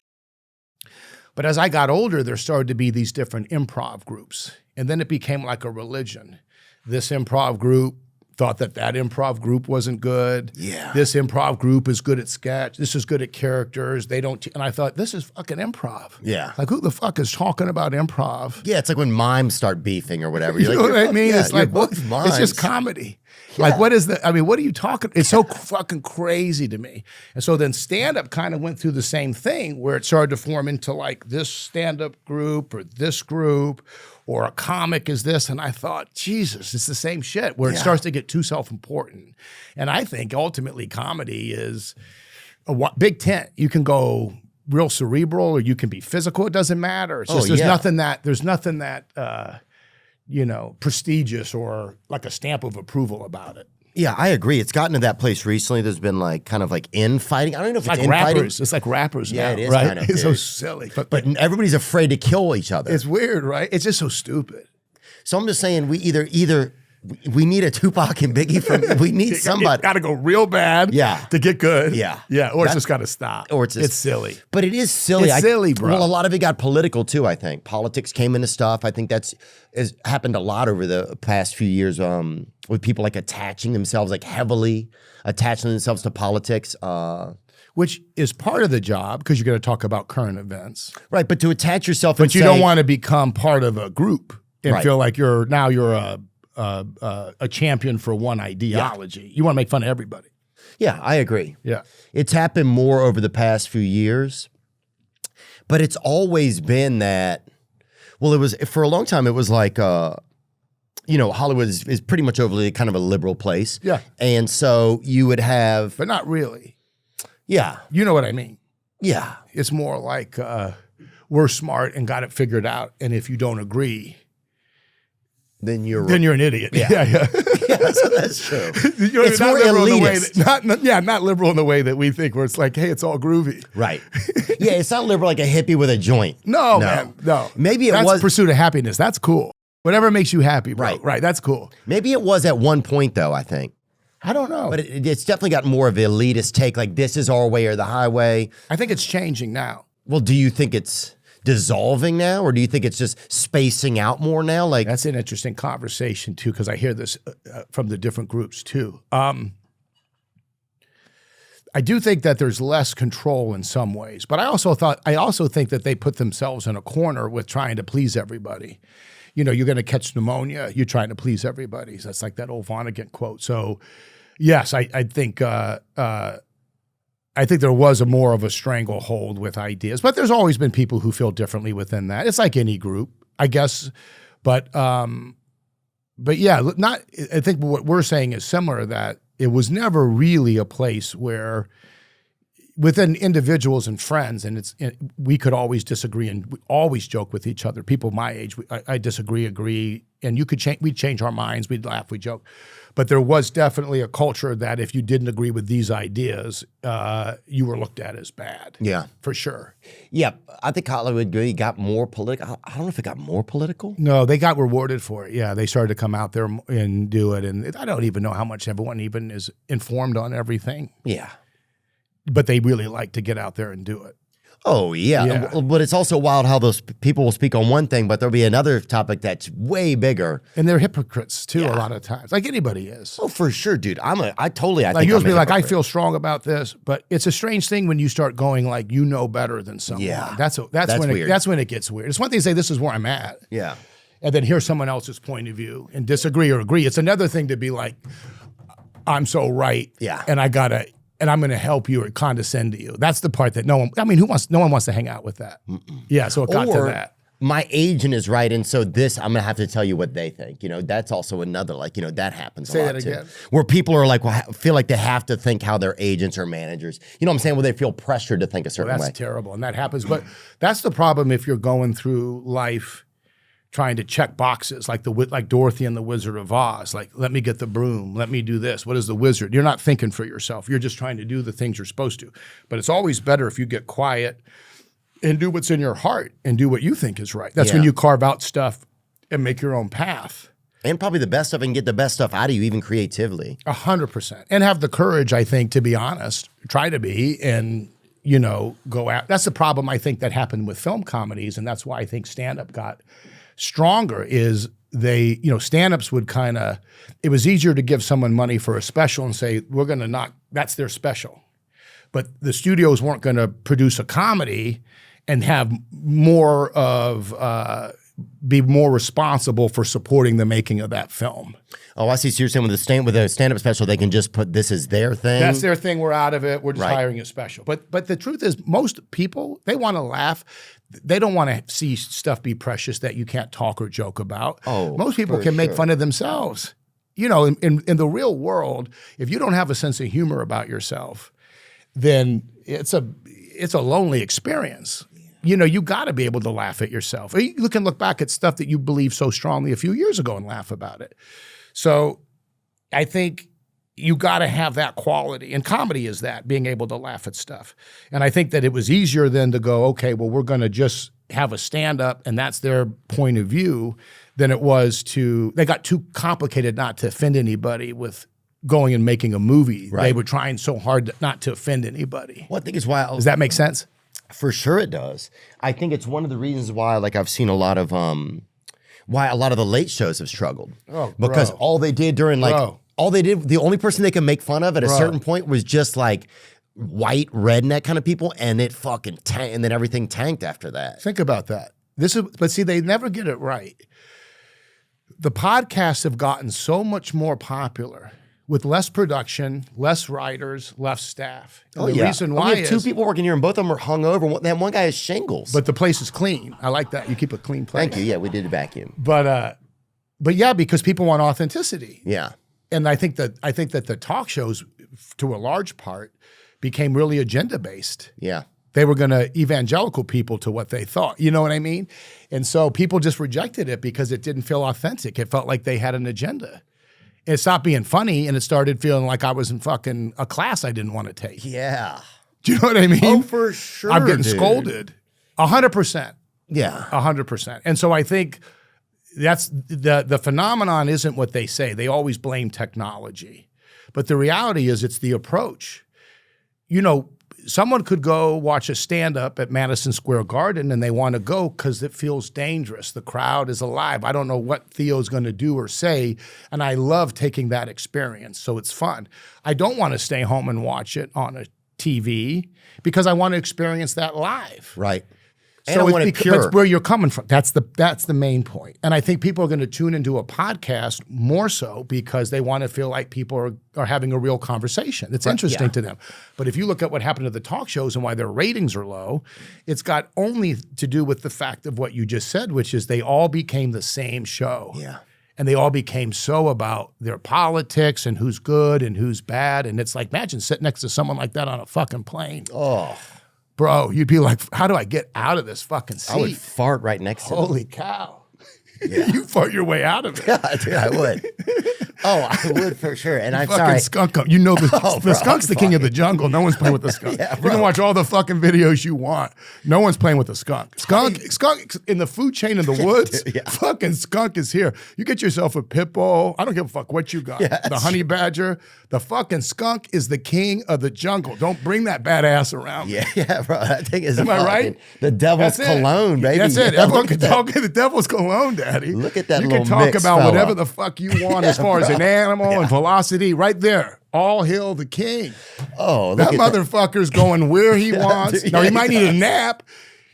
But as I got older, there started to be these different improv groups. And then it became like a religion. This improv group thought that improv group wasn't good. Yeah. This improv group is good at sketch. This is good at characters. They don't. And I thought, this is fucking improv. Yeah. Like, who the fuck is talking about improv? Yeah, it's like when mimes start beefing or whatever. You know what I mean? Yeah, it's like, what? mimes. It's just comedy. Yeah. Like, what is the, I mean, what are you talking? It's so fucking crazy to me. And so then stand-up kind of went through the same thing where it started to form into like this stand-up group or this group or a comic is this. And I thought, Jesus, it's the same shit where it starts to get too self-important. And I think ultimately comedy is a big tent. You can go real cerebral or you can be physical. It doesn't matter. It's just, there's nothing that, you know, prestigious or like a stamp of approval about it. Yeah, I agree. It's gotten to that place recently. There's been like kind of like infighting. I don't know if it's like infighting. rappers. It's like rappers now, it is right? kind of, it's so silly. But everybody's afraid to kill each other. It's weird, right? It's just so stupid. So I'm just saying we either we need a Tupac and Biggie we need somebody. Got to go real bad to get good. Yeah. Yeah, or it's just got to stop. Or it's silly. But it is silly. It's silly, bro. Well, a lot of it got political too, I think. Politics came into stuff. I think that's happened a lot over the past few years with people like attaching themselves, like heavily attaching themselves to politics. Which is part of the job because you're going to talk about current events. Right, but to attach yourself but you don't want to become part of a group and feel like you're a champion for one ideology. Yeah. You want to make fun of everybody. Yeah, I agree. Yeah. It's happened more over the past few years, but it's always been that, well, it was, for a long time, it was like, you know, Hollywood is pretty much overly kind of a liberal place. Yeah. And so you would have. But not really. Yeah. You know what I mean? Yeah. It's more like we're smart and got it figured out. And if you don't agree, then you're an idiot. Yeah, yeah, so that's true. It's not more elitist. Not liberal in the way that we think, where it's like, hey, it's all groovy. Right. Yeah, it's not liberal like a hippie with a joint. No, man, no. Maybe that's was pursuit of happiness. That's cool. Whatever makes you happy, bro. Right. That's cool. Maybe it was at one point, though, I think. I don't know. But it's definitely got more of an elitist take, like this is our way or the highway. I think it's changing now. Well, do you think it's dissolving now, or do you think it's just spacing out more now? Like that's an interesting conversation too, because I hear this from the different groups too. I do think that there's less control in some ways, but I also think that they put themselves in a corner with trying to please everybody. You know, you're going to catch pneumonia. You're trying to please everybody. So that's like that old Vaughn quote. So, yes, I think there was a more of a stranglehold with ideas, but there's always been people who feel differently within that. It's like any group, I guess. But yeah, I think what we're saying is similar, that it was never really a place where within individuals and friends, and we could always disagree and we always joke with each other. People my age, I disagree, agree, and we'd change our minds, we'd laugh, we'd joke. But there was definitely a culture that if you didn't agree with these ideas, you were looked at as bad. Yeah. For sure. Yeah, I think Hollywood got more political. I don't know if it got more political. No, they got rewarded for it. Yeah, they started to come out there and do it. And I don't even know how much everyone even is informed on everything. Yeah. But they really like to get out there and do it. Oh, yeah. But it's also wild how those people will speak on one thing, but there'll be another topic that's way bigger. And they're hypocrites, too, a lot of times. Like anybody is. Oh, for sure, dude. I think you'll be like, I feel strong about this, but it's a strange thing when you start going like, you know better than someone. Yeah. That's when it gets weird. It's one thing to say, this is where I'm at. Yeah. And then here's someone else's point of view and disagree or agree. It's another thing to be like, I'm so right. Yeah. And I'm going to help you or condescend to you. That's the part that no one wants to hang out with that. Yeah, so it got to that. My agent is right, and so I'm going to have to tell you what they think. You know, that's also another, like, you know, that happens a lot, Say that again. Where people are like, feel like they have to think how their agents or managers, you know what I'm saying, where they feel pressured to think a certain way. That's terrible, and that happens. But that's the problem if you're going through life trying to check boxes like Dorothy and the Wizard of Oz. Like, let me get the broom. Let me do this. What is the wizard? You're not thinking for yourself. You're just trying to do the things you're supposed to. But it's always better if you get quiet and do what's in your heart and do what you think is right. That's when you carve out stuff and make your own path. And probably the best stuff and get the best stuff out of you, even creatively. 100%. And have the courage, I think, to be honest, try to be, and, you know, go out. That's the problem, I think, that happened with film comedies, and that's why I think stand-up got stronger, is they, you know, stand-ups would kind of, it was easier to give someone money for a special and say, we're going to knock, that's their special. But the studios weren't going to produce a comedy and have more of, be more responsible for supporting the making of that film. Oh, I see. So you're saying with a stand-up special, they can just put this as their thing? That's their thing. We're out of it. We're just hiring a special. But the truth is, most people, they want to laugh. They don't want to see stuff be precious that you can't talk or joke about. Oh, most people can make fun of themselves. You know, in the real world, if you don't have a sense of humor about yourself, then it's a lonely experience. You know, you got to be able to laugh at yourself. You can look back at stuff that you believed so strongly a few years ago and laugh about it. So I think you got to have that quality. And comedy is that, being able to laugh at stuff. And I think that it was easier then to go, okay, well, we're going to just have a stand-up and that's their point of view, than it was they got too complicated not to offend anybody with going and making a movie. Right. They were trying so hard not to offend anybody. Well, I think it's why. Does that make sense? For sure it does. I think it's one of the reasons why, like, I've seen a lot of the late shows have struggled. Oh, because bro. all they did during the only person they could make fun of at a certain point was just like white redneck kind of people, and it fucking tanked, and then everything tanked after that. Think about that. But see, they never get it right. The podcasts have gotten so much more popular with less production, less writers, less staff. And the reason why we have two people working here, and both of them are hungover. That one guy has shingles. But the place is clean. I like that. You keep a clean place. Thank you. Yeah, we did a vacuum. But yeah, because people want authenticity. Yeah. And I think that the talk shows, to a large part, became really agenda based. Yeah. They were going to evangelical people to what they thought. You know what I mean? And so people just rejected it because it didn't feel authentic. It felt like they had an agenda. It stopped being funny, and it started feeling like I was in fucking a class I didn't want to take. Yeah. Do you know what I mean? Oh, for sure. I'm getting scolded. 100%. Yeah. 100%. And so I think that's the phenomenon isn't what they say. They always blame technology. But the reality is it's the approach. You know, someone could go watch a stand-up at Madison Square Garden and they want to go because it feels dangerous. The crowd is alive. I don't know what Theo's going to do or say, and I love taking that experience, so it's fun. I don't want to stay home and watch it on a TV because I want to experience that live. Right. And So I want it pure. that's where you're coming from. That's the main point. And I think people are going to tune into a podcast more so because they want to feel like people are having a real conversation. It's interesting to them. But if you look at what happened to the talk shows and why their ratings are low, it's got only to do with the fact of what you just said, which is they all became the same show. Yeah. And they all became so about their politics and who's good and who's bad. And it's like, imagine sitting next to someone like that on a fucking plane. Oh. Bro, you'd be like, how do I get out of this fucking seat? I would fart right next to him. Holy cow. Yeah. You fart your way out of it. Yeah, dude, I would. Oh, I would for sure. And I'm fucking sorry. skunk. You know the skunk's the king of the jungle. No one's playing with the skunk. Yeah, you can watch all the fucking videos you want. No one's playing with the skunk. Skunk in the food chain in the woods. Fucking skunk is here. You get yourself a pit bull. I don't give a fuck what you got. The honey badger. The fucking skunk is the king of the jungle. Don't bring that badass around. Yeah, bro. That thing is Am I right? The devil's cologne, baby. That's it. Yeah, Everyone can talk the devil's cologne, daddy. Look at that You little can talk mix about fella. whatever the fuck you want as far as an animal and velocity right there. All hail the king. Oh, That look at motherfucker's going where he wants. dude, Now, he yeah, might need a nap.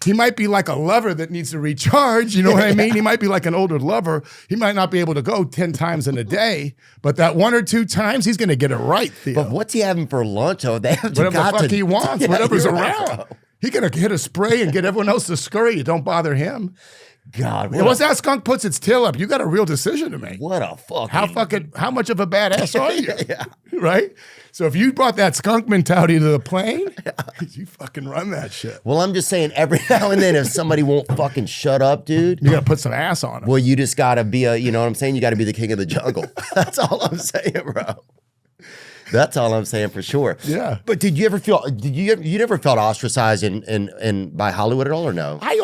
He might be like a lover that needs to recharge. You know what I mean? He might be like an older lover. He might not be able to go 10 times in a day, but that 1 or 2 times, he's going to get it right, Theo. But what's he having for lunch? Oh, they have Whatever the fuck he wants, whatever's you're right, around. bro. He going to hit a spray and get everyone else to scurry. Don't bother him. God, Once that skunk puts its tail up, you got a real decision to make. what a fucking How much of a badass are you? Right? So if you brought that skunk mentality to the plane, you fucking run that shit. Well, I'm just saying every now and then if somebody won't fucking shut up, dude. You got to put some ass on them. Well, you just got to be you know what I'm saying? You got to be the king of the jungle. That's all I'm saying, bro. That's all I'm saying for sure. Yeah. But did you never felt ostracized in by Hollywood at all or no? I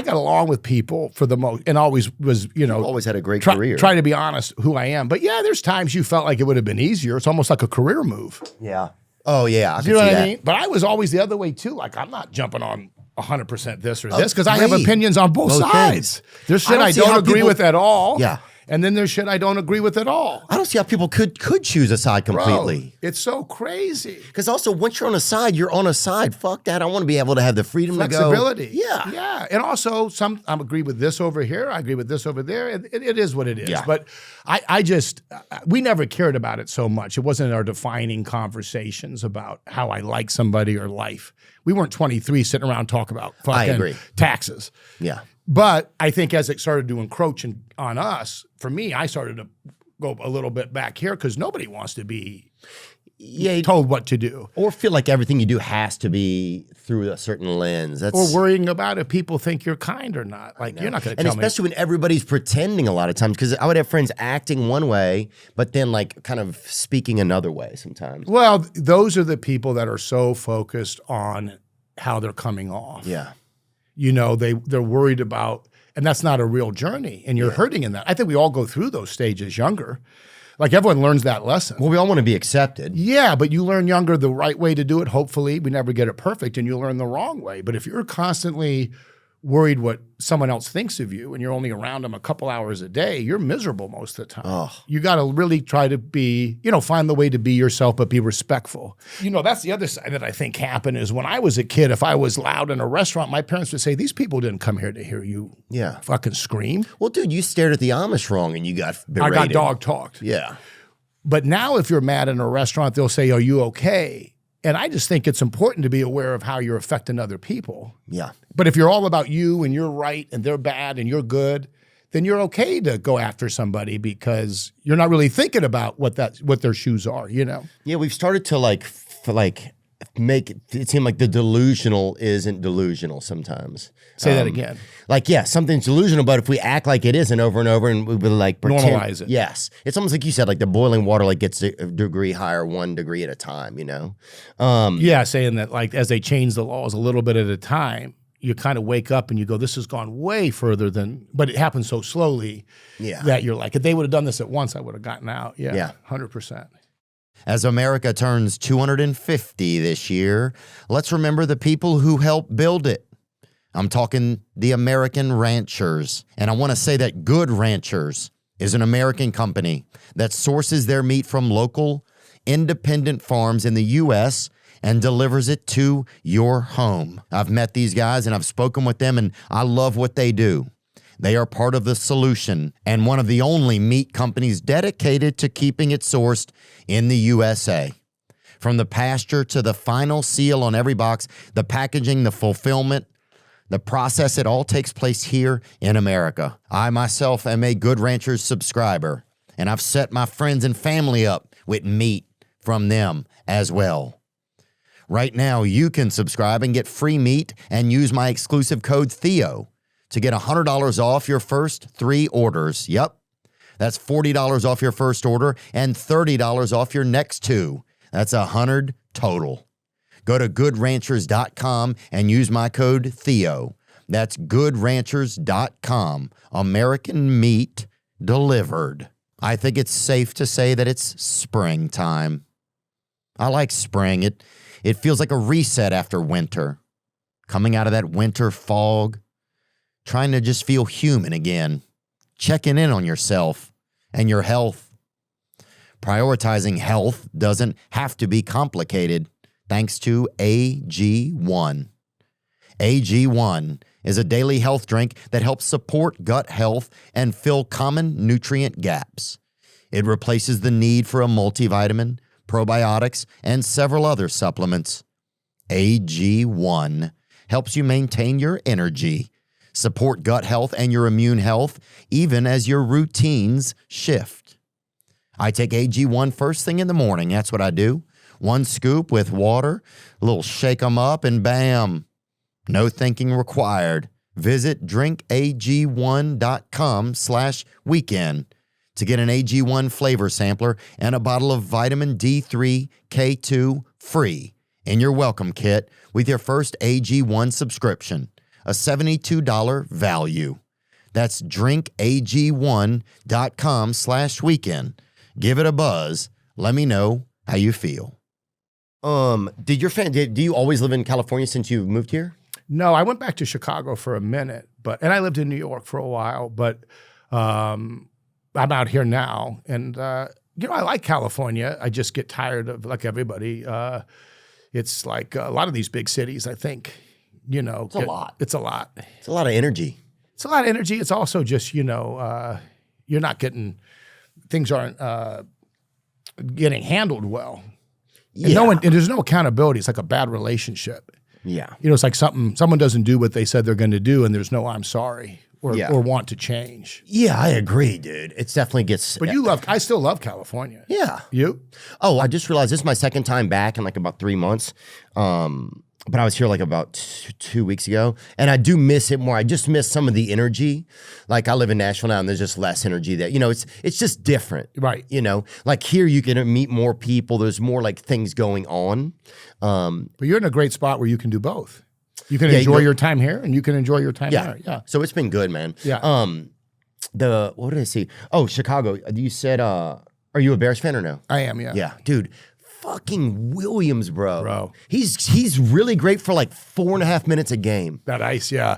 got along with people for the most, and always was, Always had a great career. Try to be honest who I am. But yeah, there's times you felt like it would have been easier. It's almost like a career move. Yeah. Oh yeah. You know what I mean? But I was always the other way too. Like I'm not jumping on 100% this or this because I have opinions on both sides. There's shit I don't agree with at all. Yeah. And then there's shit I don't agree with at all. I don't see how people could choose a side completely. Bro, it's so crazy. Because also, once you're on a side, you're on a side. Fuck that. I want to be able to have the freedom Flexibility. to go. Yeah. Yeah. And also, I agree with this over here. I agree with this over there. It is what it is. Yeah. But we never cared about it so much. It wasn't our defining conversations about how I like somebody or life. We weren't 23 sitting around talking about fucking taxes. Yeah. But I think as it started to encroach on us, for me, I started to go a little bit back here because nobody wants to be told what to do. Or feel like everything you do has to be through a certain lens. Or worrying about if people think you're kind or not. Like, you're not going to tell me. And especially when everybody's pretending a lot of times, because I would have friends acting one way, but then like kind of speaking another way sometimes. Well, those are the people that are so focused on how they're coming off. Yeah. They're worried about, and that's not a real journey, and you're hurting in that. I think we all go through those stages younger. Like everyone learns that lesson. Well, we all want to be accepted. Yeah, but you learn younger the right way to do it. Hopefully, we never get it perfect, and you learn the wrong way. But if you're constantly worried what someone else thinks of you and you're only around them a couple hours a day, you're miserable most of the time. Oh. You got to really try to be, find the way to be yourself, but be respectful. That's the other side that I think happened is when I was a kid, if I was loud in a restaurant, my parents would say, these people didn't come here to hear you fucking scream. Well, dude, you stared at the Amish wrong and you got berated. I got dog talked. Yeah. But now if you're mad in a restaurant, they'll say, are you okay? And I just think it's important to be aware of how you're affecting other people. Yeah. But if you're all about you and you're right and they're bad and you're good, then you're okay to go after somebody because you're not really thinking about what their shoes are, Yeah, we've started to make it seem like the delusional isn't delusional sometimes. Say that again. Something's delusional, but if we act like it isn't over and over and we pretend, normalize it. Yes. It's almost like you said, like the boiling water gets a degree higher 1 degree at a time, saying that as they change the laws a little bit at a time, you kind of wake up and you go, this has gone way further but it happens so slowly that you're like, if they would have done this at once, I would have gotten out. Yeah. 100%. As America turns 250 this year, let's remember the people who helped build it. I'm talking the American Ranchers. And I want to say that Good Ranchers is an American company that sources their meat from local, independent farms in the U.S. and delivers it to your home. I've met these guys and I've spoken with them, and I love what they do. They are part of the solution and one of the only meat companies dedicated to keeping it sourced in the USA. From the pasture to the final seal on every box, the packaging, the fulfillment, the process, it all takes place here in America. I myself am a Good Ranchers subscriber, and I've set my friends and family up with meat from them as well. Right now, you can subscribe and get free meat and use my exclusive code Theo to get $100 off your first 3 orders. Yep, that's $40 off your first order and $30 off your next 2. That's $100 total. Go to goodranchers.com and use my code Theo. That's goodranchers.com. American meat delivered. I think it's safe to say that it's springtime. I like spring. It feels like a reset after winter. Coming out of that winter fog, trying to just feel human again, checking in on yourself and your health. Prioritizing health doesn't have to be complicated thanks to AG1. AG1 is a daily health drink that helps support gut health and fill common nutrient gaps. It replaces the need for a multivitamin, probiotics, and several other supplements. AG1 helps you maintain your energy, support gut health and your immune health, even as your routines shift. I take AG1 first thing in the morning. That's what I do. 1 scoop with water, a little shake 'em up, and bam. No thinking required. Visit drinkag1.com/weekend to get an AG1 flavor sampler and a bottle of vitamin D3 K2 free in your welcome kit with your first AG1 subscription, a $72 value. That's drinkag1.com/weekend. Give it a buzz. Let me know how you feel. Do you always live in California since you moved here? No, I went back to Chicago for a minute, and I lived in New York for a while, but I'm out here now. And, I like California. I just get tired of, like everybody, it's like a lot of these big cities, I think, It's a lot. It's a lot. It's a lot of energy. It's a lot of energy. It's also just, you're not getting, things aren't getting handled well. And Yeah. and there's no accountability. It's like a bad relationship. Yeah. It's like someone doesn't do what they said they're going to do, and there's no I'm sorry or want to change. Yeah, I agree, dude. It definitely gets. But I still love California. Yeah. You? Oh, I just realized this is my second time back in like about 3 months. But I was here like about 2 weeks ago, and I do miss it more. I just miss some of the energy. Like I live in Nashville now, and there's just less energy there. It's just different, Right. Like here you can meet more people. There's more like things going on. But you're in a great spot where you can do both. You can Yeah, enjoy your time here, and you can enjoy your time there. Yeah. So it's been good, man. Yeah. What did I see? Oh, Chicago. You said, are you a Bears fan or no? I am, yeah. Yeah, dude. Fucking Williams, bro. Bro. He's really great for like 4.5 minutes a game. That ice, yeah.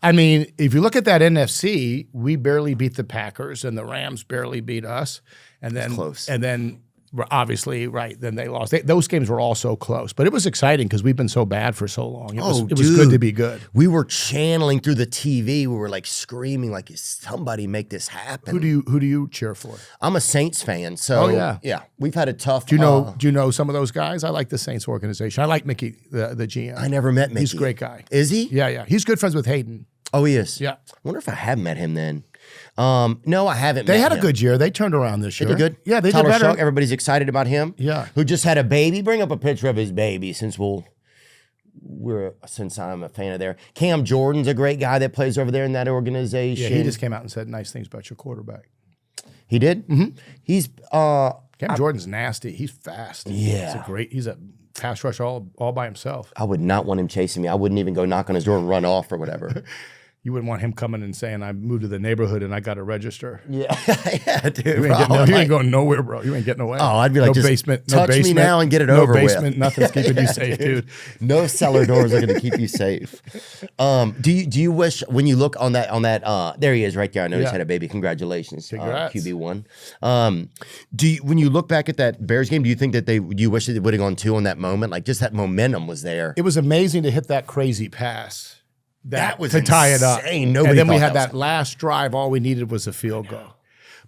I mean, if you look at that NFC, we barely beat the Packers, and the Rams barely beat us. And then close. And then obviously, right, then they lost. Those games were all so close. But it was exciting because we've been so bad for so long. It was good dude. to be good. We were channeling through the TV. We were like screaming, like, somebody make this happen. Who do you cheer for? I'm a Saints fan, so yeah. We've had a tough. Do you know some of those guys? I like the Saints organization. I like Mickey, the GM. I never met Mickey. He's a great guy. Is he? Yeah. He's good friends with Hayden. Oh, he is. Yeah. I wonder if I have met him then. No, I haven't. They met had him. a good year. They turned around this They year. did good. Yeah, they Tyler did better. Shuck, everybody's excited about him. Yeah. Who just had a baby. Bring up a picture of his baby since I'm a fan of there. Cam Jordan's a great guy that plays over there in that organization. Yeah, he just came out and said nice things about your quarterback. He did? Mm-hmm. He's Cam Jordan's nasty. He's fast. Yeah. He's a pass rush all by himself. I would not want him chasing me. I wouldn't even go knock on his door and run off or whatever. You wouldn't want him coming and saying, I moved to the neighborhood and I got to regether. Yeah, yeah, dude. You ain't going nowhere, bro. You ain't getting away. Oh, I'd be like, no just basement, touch no basement, me now and get it over with. No basement, nothing's keeping you safe, dude. No cellar doors are going to keep you safe. Do you wish when you look on that there he is right there. I know he's had a baby. Congratulations, Congrats. QB1. When you look back at that Bears game, do you think that do you wish they would have gone 2 on that moment? Like just that momentum was there. It was amazing to hit that crazy pass. That was to tie it up. insane. Nobody and then we thought had that that last drive. All we needed was a field goal.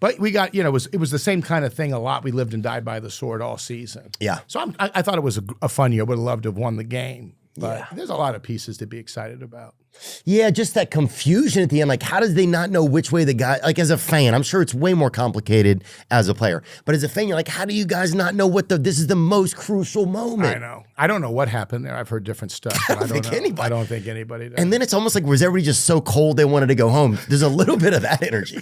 But we got, it was the same kind of thing a lot. We lived and died by the sword all season. Yeah. So I thought it was a fun year. Would have loved to have won the game. But there's a lot of pieces to be excited about. Yeah, just that confusion at the end. Like, how does they not know which way the guy, like as a fan, I'm sure it's way more complicated as a player. But as a fan, you're like, how do you guys not know this is the most crucial moment? I know. I don't know what happened there. I've heard different stuff. But I don't know. I don't think anybody does. And then it's almost like, was everybody just so cold they wanted to go home? There's a little bit of that energy.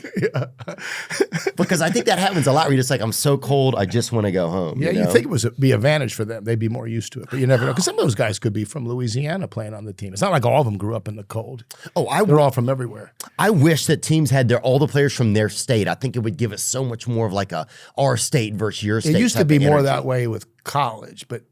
Because I think that happens a lot where you're just like, I'm so cold, I just want to go home. Yeah, you think it would be an advantage for them. They'd be more used to it. But you never know. Because some of those guys could be from Louisiana playing on the team. It's not like all of them grew up in the cold. Oh, they're all from everywhere. I wish that teams had all the players from their state. I think it would give us so much more of like our state versus your state. It used to be more energy. that way with college, but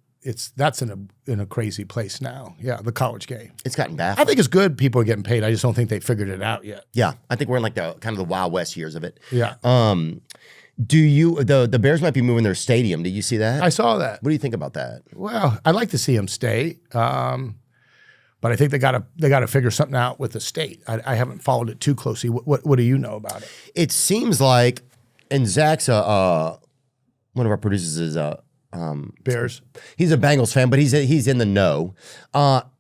that's in a crazy place now. Yeah, the college game. It's gotten bad. I think it's good. People are getting paid. I just don't think they figured it out yet. Yeah, I think we're in like the kind of the Wild West years of it. Yeah. Do you the Bears might be moving their stadium? Did you see that? I saw that. What do you think about that? Well, I'd like to see them stay, but I think they got to figure something out with the state. I haven't followed it too closely. What do you know about it? It seems like, and Zach's one of our producers is Bears. He's a Bengals fan, but he's in the know.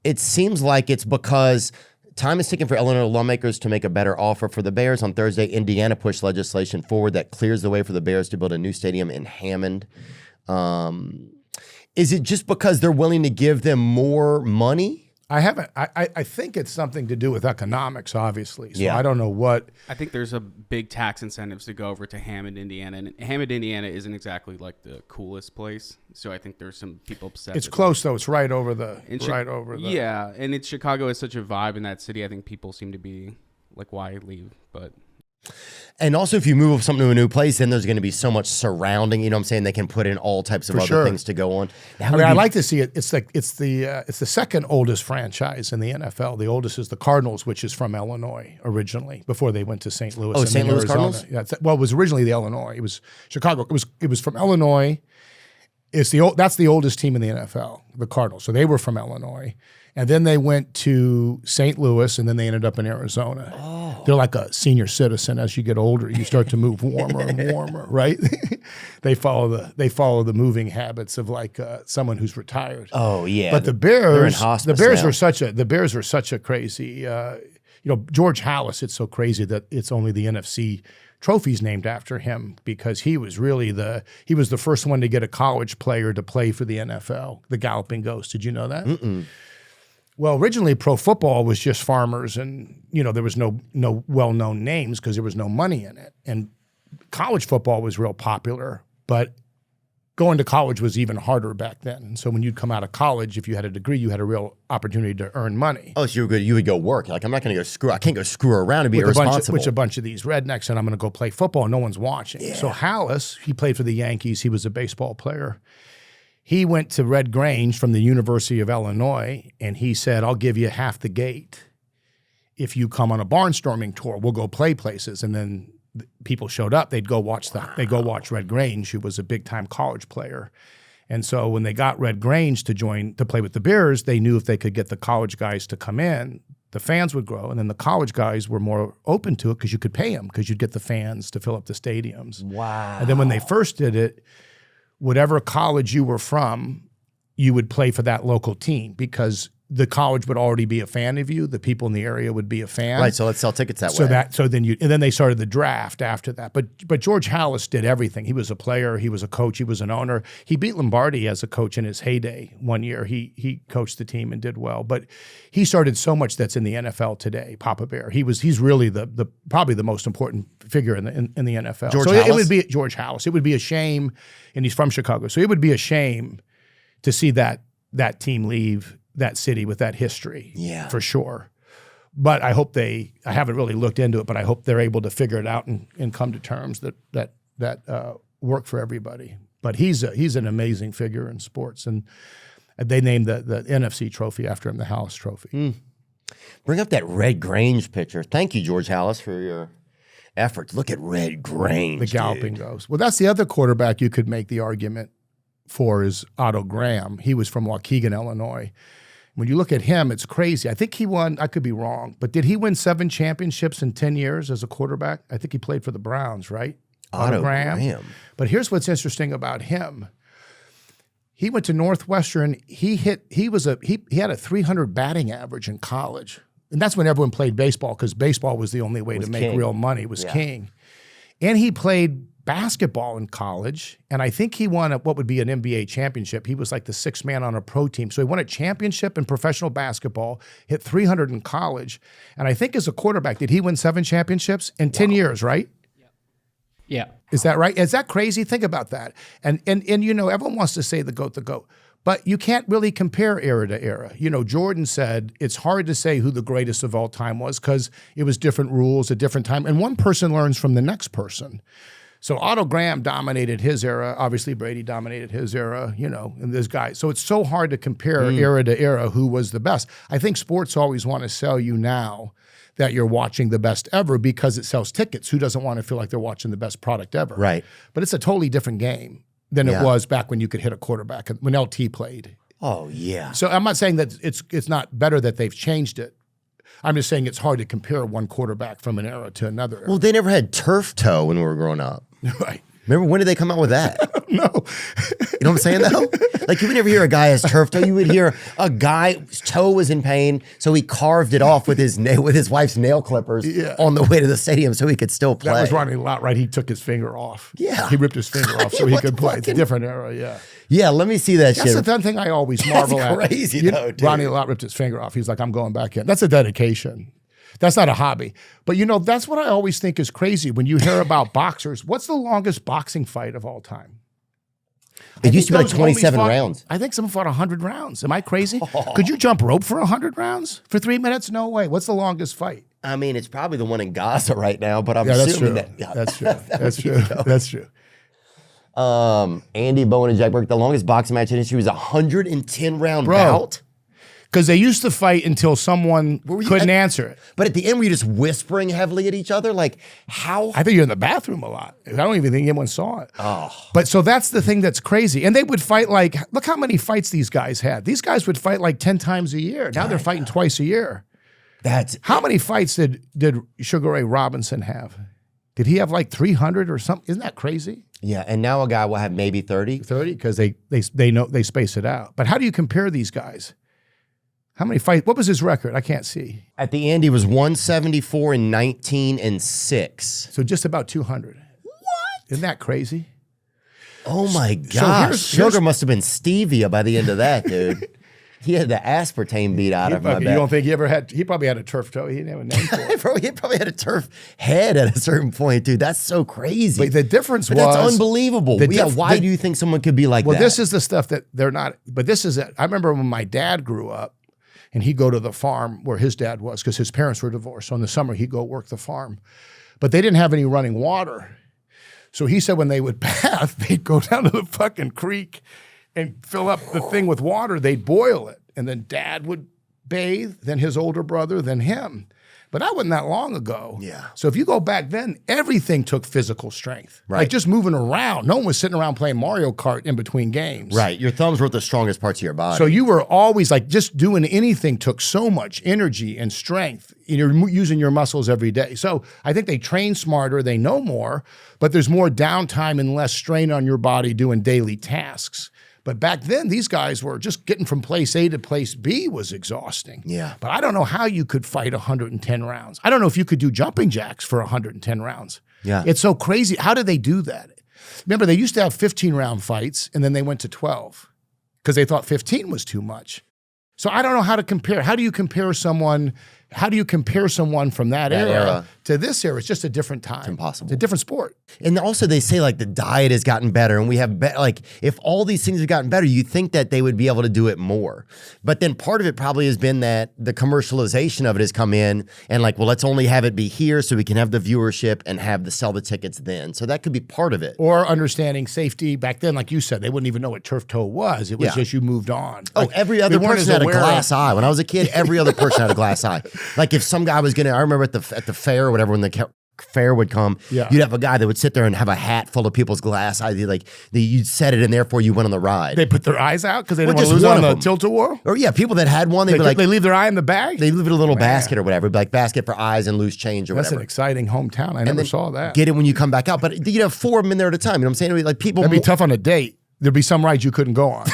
It seems like it's because time is ticking for Illinois lawmakers to make a better offer for the Bears. On Thursday, Indiana pushed legislation forward that clears the way for the Bears to build a new stadium in Hammond. Is it just because they're willing to give them more money? I think it's something to do with economics, obviously. So I don't know what. I think there's a big tax incentives to go over to Hammond, Indiana. And Hammond, Indiana isn't exactly like the coolest place. So I think there's some people upset. It's close, though. It's right over the. Yeah. And Chicago is such a vibe in that city. I think people seem to be like, why leave? But. And also, if you move something to a new place, then there's going to be so much surrounding. You know what I'm saying? They can put in all types of other things to go on. I like to see it. It's the second oldest franchise in the NFL. The oldest is the Cardinals, which is from Illinois originally, before they went to St. Louis. Oh, St. Louis Cardinals? Yeah, well, it was originally the Illinois. It was Chicago. It was from Illinois. That's the oldest team in the NFL, the Cardinals. So they were from Illinois. And then they went to St. Louis, and then they ended up in Arizona. Oh. They're like a senior citizen. As you get older, you start to move warmer and warmer, right? They follow the moving habits of like someone who's retired. Oh yeah. But the Bears are such a crazy. George Halas. It's so crazy that it's only the NFC trophies named after him, because he was the first one to get a college player to play for the NFL. The Galloping Ghost. Did you know that? Mm-mm. Well, originally pro football was just farmers, and there was no well-known names because there was no money in it. And college football was real popular, but going to college was even harder back then. And so when you'd come out of college, if you had a degree, you had a real opportunity to earn money. Oh, so you were good. You would go work. Like, I'm not going to go screw. I can't go screw around and be irresponsible. Which a bunch of these rednecks said, I'm going to go play football, and no one's watching. Yeah. So Halas, he played for the Yankees. He was a baseball player. He went to Red Grange from the University of Illinois, and he said, I'll give you half the gate if you come on a barnstorming tour. We'll go play places. And then people showed up. They'd go watch Red Grange, who was a big-time college player. And so when they got Red Grange to play with the Bears, they knew if they could get the college guys to come in, the fans would grow. And then the college guys were more open to it because you could pay them, because you'd get the fans to fill up the stadiums. Wow. And then when they first did it, whatever college you were from, you would play for that local team, because the college would already be a fan of you. The people in the area would be a fan. Right, so let's sell tickets that way. And then they started the draft after that. But George Halas did everything. He was a player, he was a coach, he was an owner. He beat Lombardi as a coach in his heyday. One year he coached the team and did well. But he started so much that's in the NFL today. Papa Bear. He's really the probably the most important figure in the NFL. It would be George Halas. It would be a shame, and he's from Chicago. So it would be a shame to see that team leave that city with that history, for sure. But I hope I haven't really looked into it, but I hope they're able to figure it out and come to terms that work for everybody. But he's an amazing figure in sports, and they named the NFC trophy after him, the Halas Trophy. Mm. Bring up that Red Grange picture. Thank you, George Halas, for your efforts. Look at Red Grange, the Galloping Ghost. Well, that's the other quarterback you could make the argument for, is Otto Graham. He was from Waukegan, Illinois. When you look at him, it's crazy. I think he won, I could be wrong, but did he win 7 championships in 10 years as a quarterback? I think he played for the Browns, right? Otto Graham. But here's what's interesting about him. He went to Northwestern. He had a 300 batting average in college. And that's when everyone played baseball, because baseball was the only way to make real money. It was king. And he played basketball in college, and I think he won what would be an NBA championship. He was like the 6th man on a pro team. So he won a championship in professional basketball, hit 300 in college, and I think as a quarterback, did he win 7 championships in 10 years, right? Yeah. Is that right? Is that crazy? Think about that. And everyone wants to say the GOAT, but you can't really compare era to era. Jordan said it's hard to say who the greatest of all time was, because it was different rules at different time, and one person learns from the next person. So Otto Graham dominated his era. Obviously, Brady dominated his era, and this guy. So it's so hard to compare era to era who was the best. I think sports always want to sell you now that you're watching the best ever, because it sells tickets. Who doesn't want to feel like they're watching the best product ever? Right. But it's a totally different game than it was back when you could hit a quarterback, when LT played. Oh, yeah. So I'm not saying that it's not better that they've changed it. I'm just saying it's hard to compare one quarterback from an era to another era. Well, they never had turf toe when we were growing up. Right. Remember, when did they come out with that? No. You know what I'm saying, though? Like you would never hear a guy has turf toe. You would hear a guy's toe was in pain, so he carved it off with his wife's nail clippers on the way to the stadium so he could still play. That was Ronnie Lott, right? He took his finger off. Yeah. He ripped his finger off so he could play. It's a different era, yeah. Yeah, let me see that That's shit. the one thing I always marvel at. Crazy though, dude. Ronnie Lott ripped his finger off. He's like, I'm going back in. That's a dedication. That's not a hobby. But that's what I always think is crazy when you hear about boxers. What's the longest boxing fight of all time? It used to be like those 27 homies fought- rounds. I think someone fought 100 rounds. Am I crazy? Could you jump rope for 100 rounds for 3 minutes? No way. What's the longest fight? I mean, it's probably the one in Gaza right now, but I'm Yeah, that's assuming true. that. Yeah, That's true. That's true. That's true. Andy Bowen and Jack Burke, the longest boxing match in history was a 110 round bout. Because they used to fight until someone couldn't answer it. But at the end, were you just whispering heavily at each other? Like, how? I think you're in the bathroom a lot. I don't even think anyone saw it. Oh. But so that's the thing that's crazy. And they would fight look how many fights these guys had. These guys would fight like 10 times a year. Now they're fighting twice a year. How many fights did Sugar Ray Robinson have? Did he have like 300 or something? Isn't that crazy? Yeah, and now a guy will have maybe 30. 30 because they know they space it out. But how do you compare these guys? How many fights? What was his record? I can't see. At the end, he was 174 and 19 and 6. So just about 200. What? Isn't that crazy? Oh my gosh. here's- Sugar must have been stevia by the end of that, dude. He had the aspartame beat out of him. I You bet. don't think he probably had a turf toe. He didn't have a name for it. He probably had a turf head at a certain point, dude. That's so crazy. But the difference was... That's unbelievable. Why do you think someone could be like that? Well, this is the stuff that they're not... But this is it. I remember when my dad grew up, and he'd go to the farm where his dad was because his parents were divorced. So in the summer, he'd go work the farm. But they didn't have any running water. So he said when they would bath, they'd go down to the fucking creek and fill up the thing with water. They'd boil it. And then dad would bathe, then his older brother, then him. But that wasn't that long ago. Yeah. So if you go back then, everything took physical strength. Right. Like just moving around. No one was sitting around playing Mario Kart in between games. Right. Your thumbs were the strongest parts of your body. So you were always like just doing anything took so much energy and strength. You're using your muscles every day. So I think they train smarter, they know more, but there's more downtime and less strain on your body doing daily tasks. But back then, these guys were just getting from place A to place B was exhausting. Yeah. But I don't know how you could fight 110 rounds. I don't know if you could do jumping jacks for 110 rounds. Yeah. It's so crazy. How did they do that? Remember, they used to have 15-round fights, and then they went to 12 because they thought 15 was too much. So I don't know how to compare. How do you compare someone from that era to this era? It's just a different time. It's impossible. It's a different sport. And also they say like the diet has gotten better and we have like if all these things have gotten better, you think that they would be able to do it more. But then part of it probably has been that the commercialization of it has come in and like, well, let's only have it be here so we can have the viewership and sell the tickets then. So that could be part of it. Or understanding safety. Back then, like you said, they wouldn't even know what turf toe was. It was just you moved on. Oh, every other person had a glass eye. When I was a kid, every other person had a glass eye. Like if some guy was I remember at the fair or whatever, when the fair would come, you'd have a guy that would sit there and have a hat full of people's glass eyes. You'd set it in there for you went on the ride. They put their eyes out because they didn't Well, want to just lose it on one the of tilt-a-whirl? Or yeah, people that had one, they'd be like, They leave their eye in the bag? they leave it in a little basket or whatever, like basket for eyes and loose change or That's whatever. an exciting hometown. I never saw that. Get it when you come back out. But you'd have 4 of them in there at a time. You know what I'm saying? Like people. That'd be tough on a date. There'd be some rides you couldn't go on.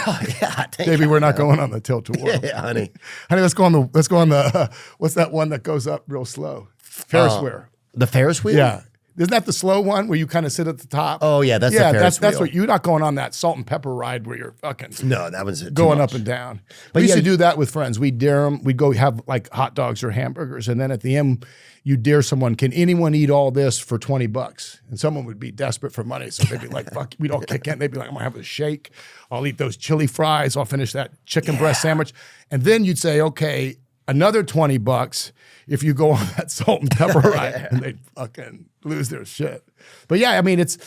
Yeah, Maybe we're not going on the tilt-a-whirl. Yeah, honey. Honey, let's go on the what's that one that goes up real slow? Ferris wheel. The Ferris wheel? Yeah. Isn't that the slow one where you kind of sit at the top? Oh, yeah, that's the Ferris that's wheel. what you're not going on that salt and pepper ride where you're fucking No, that was going up and down. But We used yeah, to do that with friends. We'd dare them. We'd go have like hot dogs or hamburgers, and then at the end, you dare someone, can anyone eat all this for $20? And someone would be desperate for money, so they'd be like, fuck, we'd all kick in. They'd be like, I'm gonna have a shake. I'll eat those chili fries. I'll finish that chicken breast sandwich. And then you'd say, okay, another $20 if you go on that salt and pepper ride. And they'd fucking lose their shit. But yeah, I mean, it's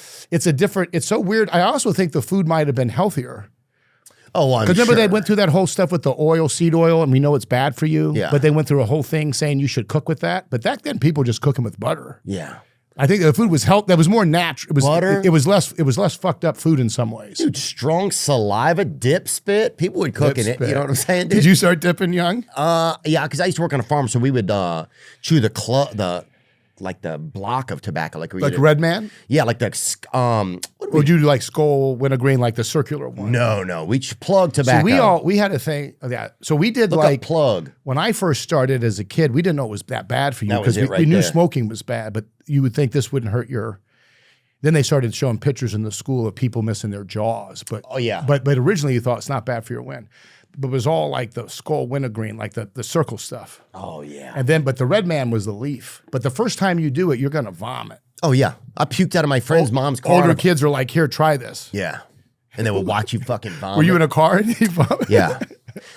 so weird. I also think the food might have been healthier. Oh, I'm Because remember sure. they went through that whole stuff with the seed oil, and we know it's bad for you. Yeah. But they went through a whole thing saying you should cook with that. But back then, people just cooking with butter. Yeah. I think the food was that was more natural. It was Butter? It was less fucked up food in some ways. Dude, strong saliva, dip spit. People would cook in it. You know what I'm saying, dude? Did you start dipping young? Yeah, because I used to work on a farm, so we would chew the the block of tobacco, like Like Red Man? Yeah, like the Or would you do like Skull Wintergreen, like the circular one? no, we plug tobacco. So we had a thing of that. So we did Look like up plug. when I first started as a kid, we didn't know it was that bad for you That was because it right we knew there. smoking was bad, but you would think this wouldn't hurt your. Then they started showing pictures in the school of people missing their jaws. But Oh, yeah. But originally you thought it's not bad for your wind. But it was all like the Skull Wintergreen, like the circle stuff. Oh yeah. And then, but the Red Man was the leaf. But the first time you do it, you're gonna vomit. Oh yeah. I puked out of my friend's mom's car. Older kids are like, "Here, try this." Yeah. And they would watch you fucking vomit. Were you in a car and you vomited? Yeah.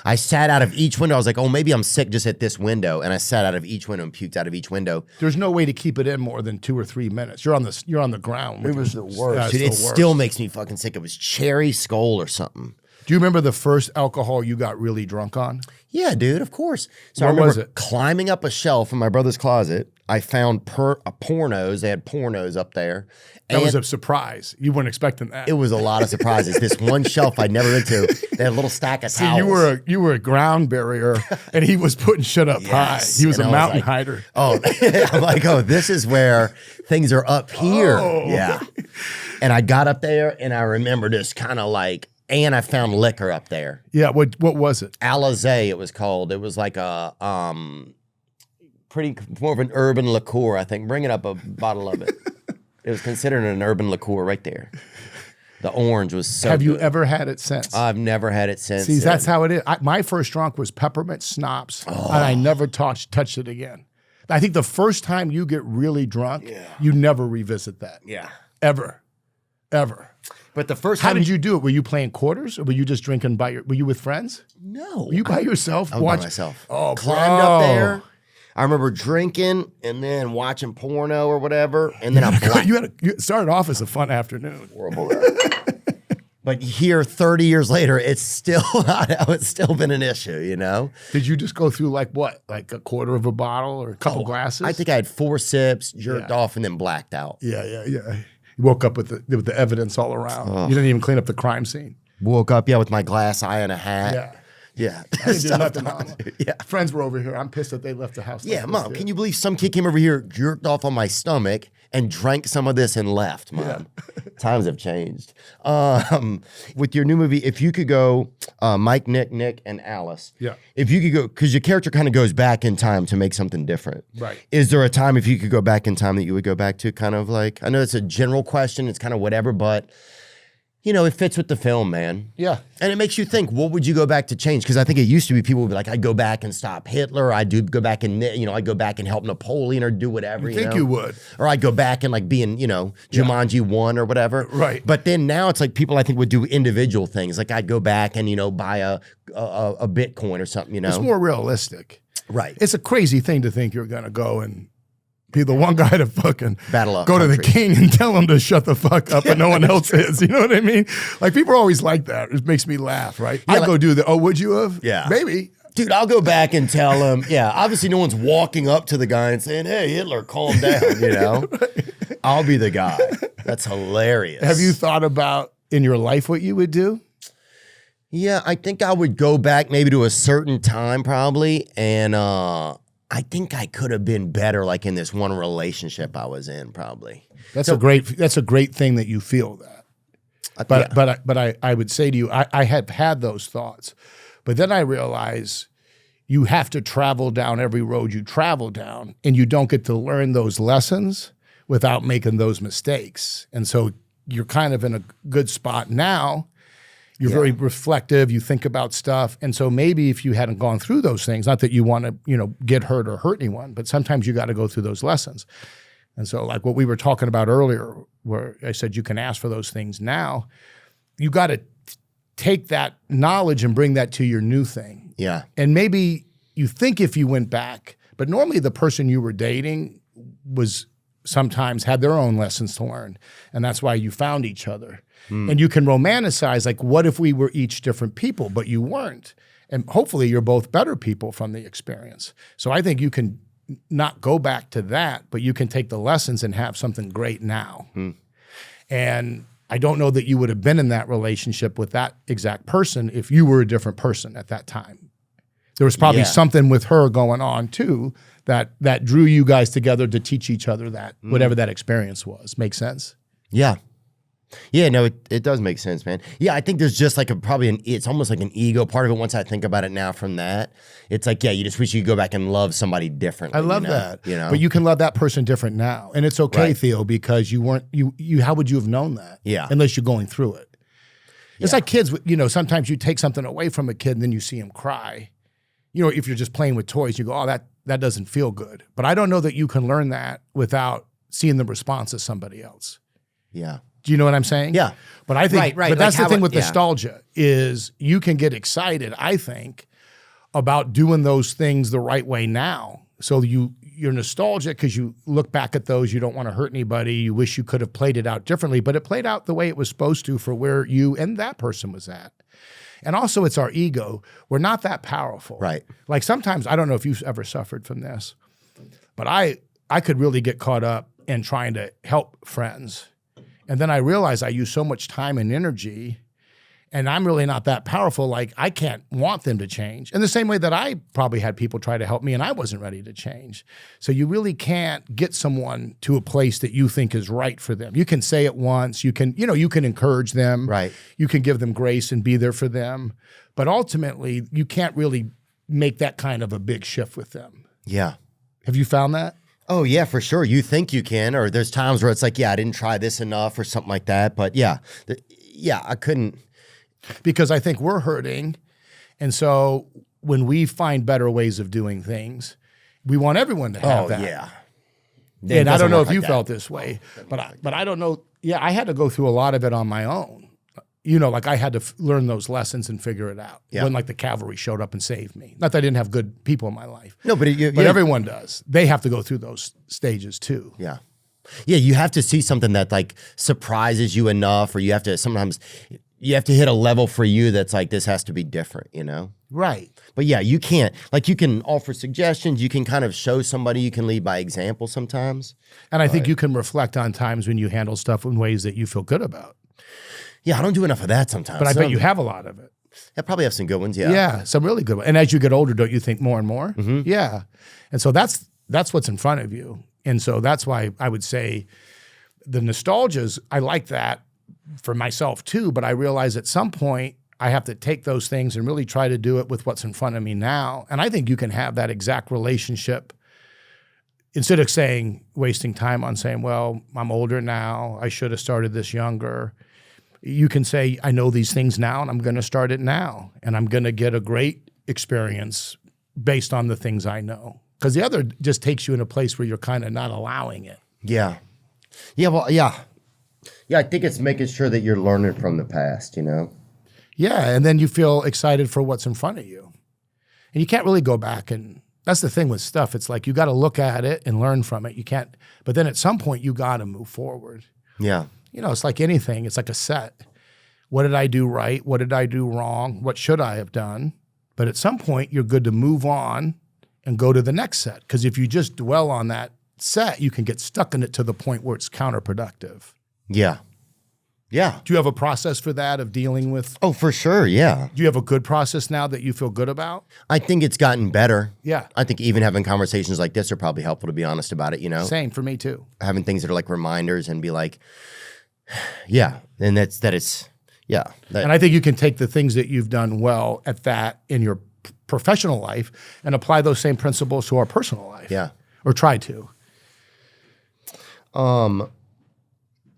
I sat out of each window. I was like, oh, maybe I'm sick just at this window. And I sat out of each window and puked out of each window. There's no way to keep it in more than 2 or 3 minutes. You're on the ground. It was the worst. Dude, Dude, it still makes me fucking sick. It was cherry skull or something. Do you remember the first alcohol you got really drunk on? Yeah, dude, of course. So What I remember was it? climbing up a shelf in my brother's closet. I found pornos. They had pornos up there. That was a surprise. You weren't expecting that. It was a lot of surprises. This one shelf I'd never been to. They had a little stack of towels. You were a ground barrier, and he was putting shit up Yes. high. He was And a I was mountain like, hider. Oh, I'm like, oh, this is where things are up here. Oh. Yeah. And I got up there, and I remember just kind of like, and I found liquor up there. Yeah. What was it? Alizé, it was called. It was like a pretty more of an urban liqueur, I think. Bring it up a bottle of it. It was considered an urban liqueur right there. The orange was so Have you good. ever had it since? I've never had it since. See, then. that's how it is. My first drunk was peppermint schnapps, and I never touched it again. I think the first time you get really drunk, you never revisit that. Yeah. Ever. But the first How time did you do it? Were you playing quarters, or were you just drinking were you with friends? No. Were you by yourself? I was by myself. Oh, Climbed bro. up there. I remember drinking and then watching porno or whatever, and then I blacked. You started off as a fun afternoon. Horrible. But here, 30 years later, it's still it's still been an issue, you know? Did you just go through like what? Like a quarter of a bottle or a couple glasses? I think I had 4 sips, jerked off, and then blacked out. Yeah. You woke up with the evidence all around. You didn't even clean up the crime scene. Woke up, with my glass eye and a hat. Yeah. Yeah. I didn't do Stuff nothing. on, Mama. dude. Yeah. Friends were over here. I'm pissed that they left the house. Yeah, like Mom, this, can you believe some kid came over here, jerked off on my stomach, and drank some of this and left, Mom? Yeah. Times have changed. With your new movie, if you could go, Mike, Nick, and Alice. Yeah. If you could go, because your character kind of goes back in time to make something different. Right. Is there a time, if you could go back in time, that you would go back to? Kind of like, I know it's a general question, it's kind of whatever, but it fits with the film, man. Yeah. And it makes you think, what would you go back to change? Because I think it used to be people would be like, I'd go back and stop Hitler. I'd go back and, I'd go back and help Napoleon or do whatever. You think you would. Or I'd go back and like be in, Jumanji 1 or whatever. Right. But then now it's like people I think would do individual things. Like I'd go back and, buy a Bitcoin or something, It's more realistic. Right. It's a crazy thing to think you're going to go and be the one guy to fucking Battle up go to the country. king and tell him to shut the fuck up and no one else is. You know what I mean? Like people are always like that. It makes me laugh, right? I'd go do the, oh, would you have? Yeah. Maybe. Dude, I'll go back and tell him, obviously no one's walking up to the guy and saying, hey, Hitler, calm down, I'll be the guy. That's hilarious. Have you thought about in your life what you would do? Yeah, I think I would go back maybe to a certain time probably, and I think I could have been better like in this one relationship I was in probably. That's a great thing that you feel that. But I would say to you, I have had those thoughts, but then I realize you have to travel down every road you travel down, and you don't get to learn those lessons without making those mistakes. And so you're kind of in a good spot now. You're very reflective. You think about stuff. And so maybe if you hadn't gone through those things, not that you want to, get hurt or hurt anyone, but sometimes you got to go through those lessons. And so like what we were talking about earlier, where I said you can ask for those things now, you got to take that knowledge and bring that to your new thing. Yeah. And maybe you think if you went back, but normally the person you were dating was sometimes had their own lessons to learn. And that's why you found each other. And you can romanticize, like, what if we were each different people, but you weren't? And hopefully you're both better people from the experience. So I think you can not go back to that, but you can take the lessons and have something great now. And I don't know that you would have been in that relationship with that exact person if you were a different person at that time. There was probably Yeah. something with her going on too that drew you guys together to teach each other that, whatever that experience was. Make sense? Yeah. Yeah, no, it does make sense, man. Yeah, I think there's just like it's almost like an ego part of it. Once I think about it now from that, it's like, yeah, you just wish you could go back and love somebody differently. I love you know? that. You know? But you can love that person different now. And it's okay, Right. Theo, because you weren't, how would you have known that? Yeah. Unless you're going through it. It's like kids, sometimes you take something away from a kid and then you see him cry. If you're just playing with toys, you go, oh, that doesn't feel good. But I don't know that you can learn that without seeing the response of somebody else. Yeah. Do you know what I'm saying? Yeah. But I think, Right. but that's Like the thing how with yeah. nostalgia is you can get excited, I think, about doing those things the right way now. So you're nostalgic because you look back at those, you don't want to hurt anybody, you wish you could have played it out differently, but it played out the way it was supposed to for where you and that person was at. And also it's our ego. We're not that powerful. Right. Like sometimes, I don't know if you've ever suffered from this, but I could really get caught up in trying to help friends. And then I realized I use so much time and energy and I'm really not that powerful. Like I can't want them to change. In the same way that I probably had people try to help me and I wasn't ready to change. So you really can't get someone to a place that you think is right for them. You can say it once, you can encourage them. Right. You can give them grace and be there for them. But ultimately, you can't really make that kind of a big shift with them. Yeah. Have you found that? Oh, yeah, for sure. You think you can, or there's times where it's like, yeah, I didn't try this enough or something like that. But yeah, I couldn't. Because I think we're hurting. And so when we find better ways of doing things, we want everyone to have that. Yeah. And I don't know if you that. felt this way, but I don't know. Yeah, I had to go through a lot of it on my own. Like I had to learn those lessons and figure it out. Yeah. When like the cavalry showed up and saved me. Not that I didn't have good people in my life. No, but Everyone does. They have to go through those stages too. Yeah. Yeah, you have to see something that like surprises you enough, or you have to hit a level for you that's like, this has to be different, Right. But yeah, you can't, like you can offer suggestions, you can kind of show somebody, you can lead by example sometimes. And I think you can reflect on times when you handle stuff in ways that you feel good about. Yeah, I don't do enough of that sometimes. But I bet you have a lot of it. I probably have some good ones, yeah. Yeah, some really good ones. And as you get older, don't you think more and more? Mm-hmm. Yeah. And so that's what's in front of you. And so that's why I would say the nostalgias, I like that for myself too, but I realize at some point I have to take those things and really try to do it with what's in front of me now. And I think you can have that exact relationship instead of wasting time on saying, well, I'm older now, I should have started this younger. You can say, I know these things now and I'm going to start it now. And I'm going to get a great experience based on the things I know. Because the other just takes you in a place where you're kind of not allowing it. Yeah. Yeah, well, yeah. Yeah, I think it's making sure that you're learning from the past, Yeah, and then you feel excited for what's in front of you. And you can't really go back and that's the thing with stuff. It's like you got to look at it and learn from it. You can't, but then at some point you got to move forward. Yeah. It's like anything. It's like a set. What did I do right? What did I do wrong? What should I have done? But at some point you're good to move on and go to the next set. Because if you just dwell on that set, you can get stuck in it to the point where it's counterproductive. Yeah. Yeah. Do you have a process for that of dealing with? Oh, for sure, yeah. Do you have a good process now that you feel good about? I think it's gotten better. Yeah. I think even having conversations like this are probably helpful, to be honest about it, Same for me too. Having things that are like reminders and be like, yeah. And yeah. And I think you can take the things that you've done well at that in your professional life and apply those same principles to our personal life. Yeah. Or try to.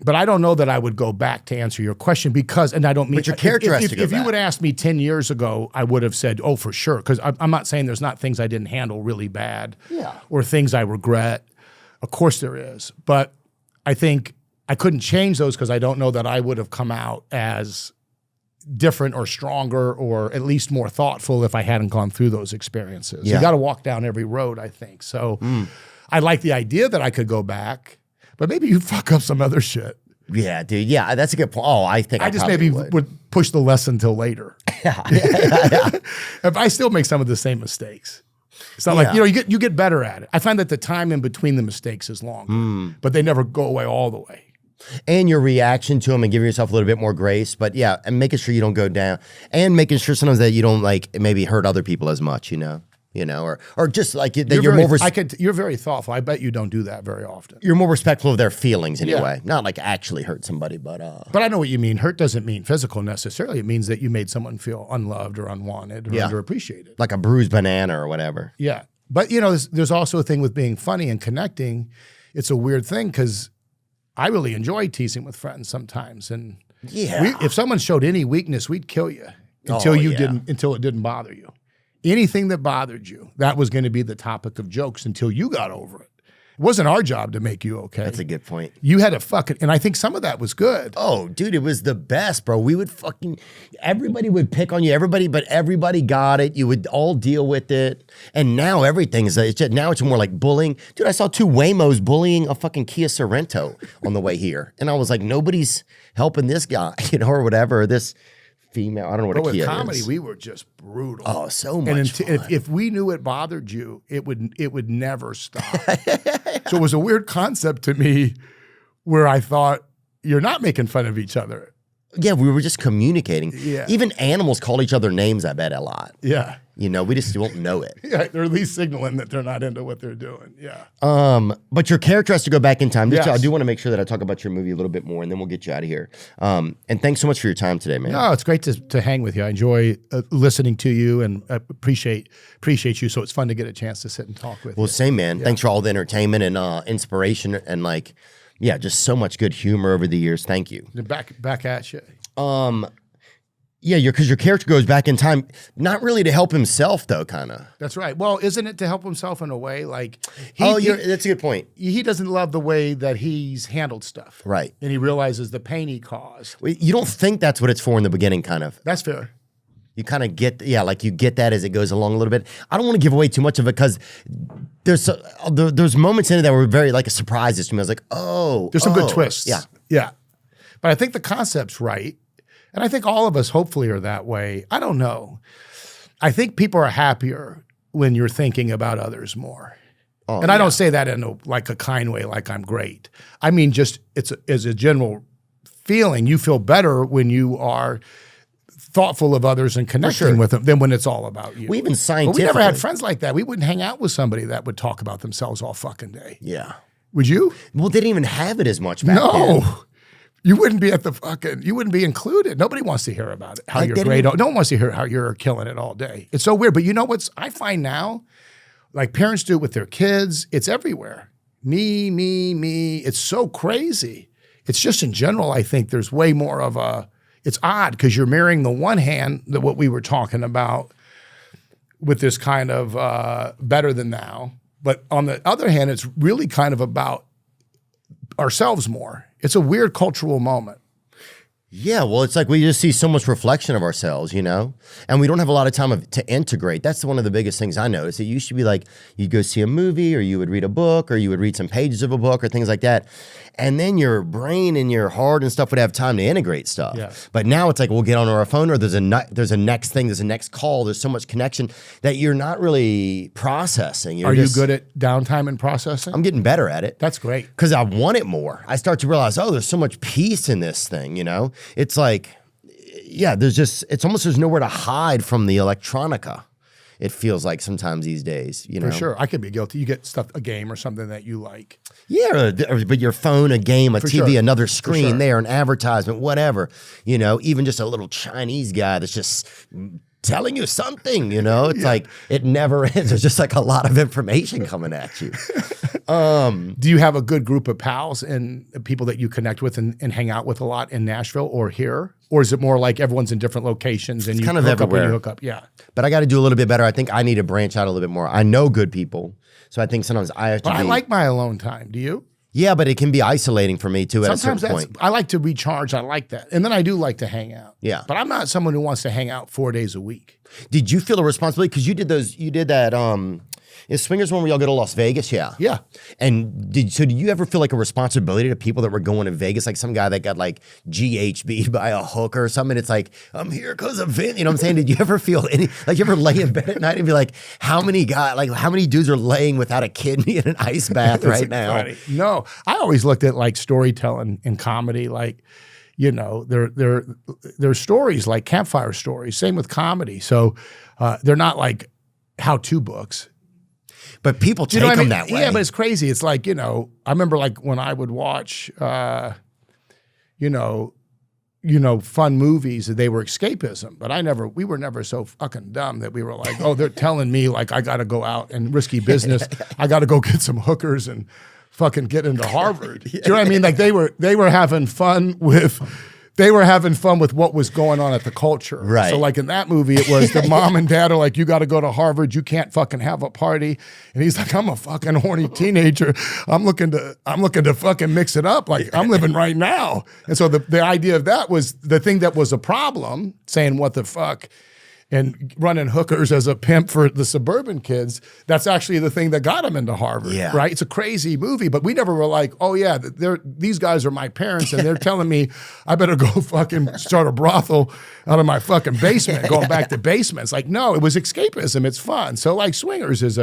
But I don't know that I would go back to answer your question because, and I don't mean. But your character has to go If you back. would have asked me 10 years ago, I would have said, oh, for sure. Because I'm not saying there's not things I didn't handle really bad. Yeah. Or things I regret. Of course there is. But I think I couldn't change those because I don't know that I would have come out as different or stronger or at least more thoughtful if I hadn't gone through those experiences. Yeah. You got to walk down every road, I think. So I like the idea that I could go back, but maybe you fuck up some other shit. Yeah, dude. Yeah, that's a good point. Oh, I think I just probably maybe would push the lesson till later. If I still make some of the same mistakes. It's not like, you get better at it. I find that the time in between the mistakes is longer, but they never go away all the way. And your reaction to them and giving yourself a little bit more grace. But yeah, and making sure you don't go down and making sure sometimes that you don't like maybe hurt other people as much, or just like that you're very thoughtful. I bet you don't do that very often. You're more respectful of their feelings anyway. Not like actually hurt somebody, but I know what you mean. Hurt doesn't mean physical necessarily. It means that you made someone feel unloved or unwanted or underappreciated. Like a bruised banana or whatever. Yeah. But there's also a thing with being funny and connecting. It's a weird thing because I really enjoy teasing with friends sometimes. And if someone showed any weakness, we'd kill you until it didn't bother you. Anything that bothered you, that was going to be the topic of jokes until you got over it. It wasn't our job to make you okay. That's a good point. You had to and I think some of that was good. Oh, dude, it was the best, bro. We would everybody would pick on you, but everybody got it. You would all deal with it. And now now it's more like bullying. Dude, I saw 2 Waymos bullying a fucking Kia Sorrento on the way here. And I was like, nobody's helping this guy, or whatever, this female. I don't know what a Kia is. With comedy, we were just brutal. Oh, so much fun. If we knew it bothered you, it would never stop. So it was a weird concept to me where I thought, you're not making fun of each other. Yeah, we were just communicating. Yeah. Even animals call each other names, I bet, a lot. Yeah. We just won't know it. Yeah, they're at least signaling that they're not into what they're doing. Yeah. But your character has to go back in time. Yes. I do want to make sure that I talk about your movie a little bit more, and then we'll get you out of here. And thanks so much for your time today, man. No, it's great to hang with you. I enjoy listening to you and appreciate you. So it's fun to get a chance to sit and talk with you. Well, same, man. Yeah. Thanks for all the entertainment and inspiration and just so much good humor over the years. Thank you. Back at you. Yeah, because your character goes back in time, not really to help himself, though, kind of. That's right. Well, isn't it to help himself in a way? Like, that's a good point. He doesn't love the way that he's handled stuff. Right. And he realizes the pain he caused. You don't think that's what it's for in the beginning, kind of. That's fair. You kind of get, you get that as it goes along a little bit. I don't want to give away too much of it because there's moments in it that were very surprises to me. I was like, there's some good twists. Yeah. Yeah. But I think the concept's right. And I think all of us hopefully are that way. I don't know. I think people are happier when you're thinking about others more. And I don't say that in a kind way, like I'm great. I mean, just as a general feeling, you feel better when you are thoughtful of others and connecting with them than when it's all about you. Even scientifically. But we never had friends like that. We wouldn't hang out with somebody that would talk about themselves all fucking day. Yeah. Would you? Well, they didn't even have it as much back then. No. You wouldn't be you wouldn't be included. Nobody wants to hear about it, how you're great. No one wants to hear how you're killing it all day. It's so weird. But you know I find now, like parents do it with their kids, it's everywhere. Me. It's so crazy. It's just in general, I think there's way more of it's odd because you're marrying the one hand, what we were talking about with this kind of better than now. But on the other hand, it's really kind of about ourselves more. It's a weird cultural moment. Yeah, well, it's like we just see so much reflection of ourselves, and we don't have a lot of time to integrate. That's one of the biggest things I noticed. It used to be like you'd go see a movie or you would read a book or you would read some pages of a book or things like that. And then your brain and your heart and stuff would have time to integrate stuff. Yeah. But now it's like we'll get on our phone or there's a next thing, there's a next call, there's so much connection that you're not really processing. Are you good at downtime and processing? I'm getting better at it. That's great. Because I want it more. I start to realize, there's so much peace in this thing, It's like, it's almost there's nowhere to hide from the electronica. It feels like sometimes these days, For sure. I could be guilty. You get a game or something that you like. Yeah, but your phone, a game, a TV, another screen there, an advertisement, whatever. Even just a little Chinese guy that's just telling you something, It's like it never ends. There's just like a lot of information coming at you. Do you have a good group of pals and people that you connect with and hang out with a lot in Nashville or here? Or is it more like everyone's in different locations and you kind of hook everywhere. up and you hook up? Yeah. But I got to do a little bit better. I think I need to branch out a little bit more. I know good people. So I think sometimes I have to I like my alone time. Do you? Yeah, but it can be isolating for me too at a certain point. I like to recharge. I like that. And then I do like to hang out. Yeah. But I'm not someone who wants to hang out 4 days a week. Did you feel a responsibility? Because you did that Is Swingers one where y'all go to Las Vegas? Yeah. Yeah. And did you ever feel like a responsibility to people that were going to Vegas? Like some guy that got like GHB by a hooker or something. It's like, I'm here because of Vin. You know what I'm saying? Did you ever feel you ever lay in bed at night and be like, how many dudes are laying without a kidney in an ice bath right now? Funny. No, I always looked at like storytelling in comedy, like, you know, they're stories like campfire stories. Same with comedy. So they're not like how-to books. But people take them that way. Yeah, but it's crazy. It's like, you know, I remember like when I would watch, you know, fun movies, they were escapism. But we were never so fucking dumb that we were like, oh, they're telling me like I got to go out and risky business. I got to go get some hookers and fucking get into Harvard. Do you know what I mean? Like they were having fun with what was going on at the culture. Right. So like in that movie, it was the mom and dad are like, you got to go to Harvard. You can't fucking have a party. And he's like, I'm a fucking horny teenager. I'm looking to fucking mix it up. Like I'm living right now. And so the idea of that was the thing that was a problem, saying what the fuck, and running hookers as a pimp for the suburban kids. That's actually the thing that got him into Harvard, right? It's a crazy movie, but we never were like, oh yeah, these guys are my parents and they're telling me I better go fucking start a brothel out of my fucking basement, going back to basements. Like, no, it was escapism. It's fun. So like Swingers is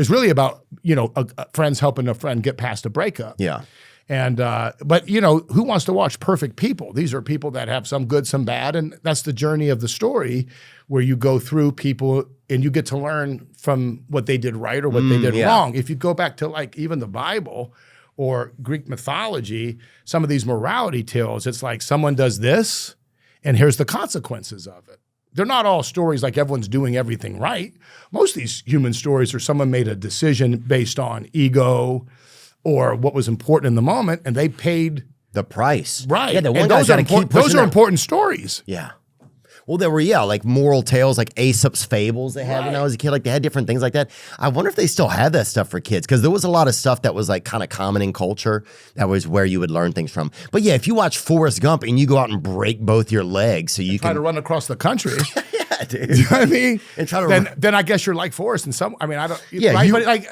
really about, you know, friends helping a friend get past a breakup. Yeah. And but you know, who wants to watch perfect people? These are people that have some good, some bad, and that's the journey of the story, where you go through people and you get to learn from what they did right or what they did wrong. If you go back to like even the Bible or Greek mythology, some of these morality tales, it's like someone does this, and here's the consequences of it. They're not all stories like everyone's doing everything right. Most of these human stories are someone made a decision based on ego or what was important in the moment, and they paid the price. Right. Yeah, those are important stories. Yeah. Well, there were, like moral tales, like Aesop's fables they had when I was a kid. Like they had different things like that. I wonder if they still have that stuff for kids, because there was a lot of stuff that was like kind of common in culture. That was where you would learn things from. But yeah, if you watch Forrest Gump and you go out and break both your legs so you try to run across the country. Yeah, dude. You know what I mean? And try to then I guess you're like Forrest in some. I mean, I don't. Yeah, right? But like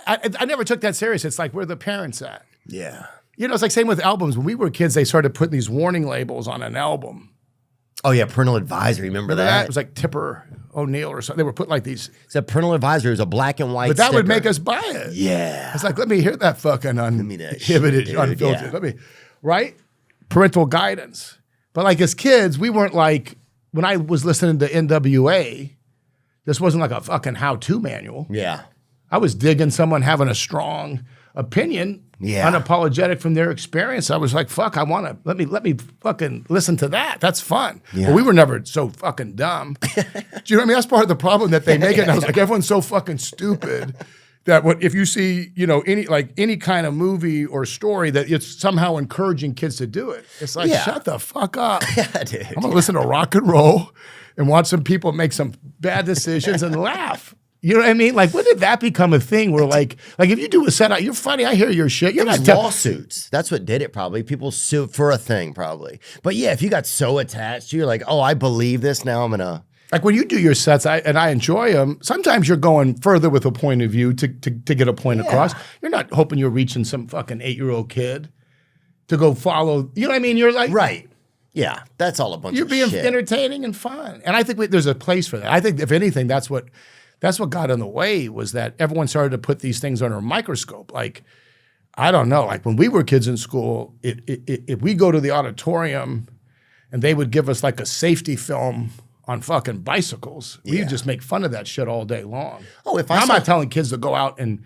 I never took that serious. It's like where the parents at. Yeah. You know, it's like same with albums. When we were kids, they started putting these warning labels on an album. Oh yeah, parental advisory. Remember that? It was like Tipper O'Neill or something. They were putting like these. It's a parental advisory. It was a black and white. But that sticker. would make us buy it. Yeah. It's like, let me hear that fucking uninhibited, unfiltered. Yeah. Let me, right? Parental guidance. But like as kids, we weren't like, when I was listening to NWA, this wasn't like a fucking how-to manual. Yeah. I was digging someone having a strong opinion, unapologetic from their experience. I was like, fuck, I want to, let me fucking listen to that. That's fun. Yeah. But we were never so fucking dumb. Do you know what I mean? That's part of the problem that they make it. And I was like, everyone's so fucking stupid that if you see, you know, any kind of movie or story that it's somehow encouraging kids to do it. It's like, shut the fuck up. Yeah, dude. I'm gonna listen to rock and roll and watch some people make some bad decisions and laugh. You know what I mean? Like, when did that become a thing where like if you do a set out, you're funny, I hear your shit. You're not lawsuits. That's what did it probably. People sue for a thing probably. But yeah, if you got so attached, you're like, oh, I believe this, now I'm gonna. Like when you do your sets, I enjoy them. Sometimes you're going further with a point of view to get a point across. You're not hoping you're reaching some fucking 8-year-old kid to go follow. You know what I mean? You're like, right. Yeah, that's all a bunch of shit. You're being entertaining and fun. And I think there's a place for that. I think if anything, that's what got in the way, was that everyone started to put these things under a microscope. Like, I don't know, like when we were kids in school, if we go to the auditorium and they would give us like a safety film on fucking bicycles, we would just make fun of that shit all day long. Oh, I'm not telling kids to go out and,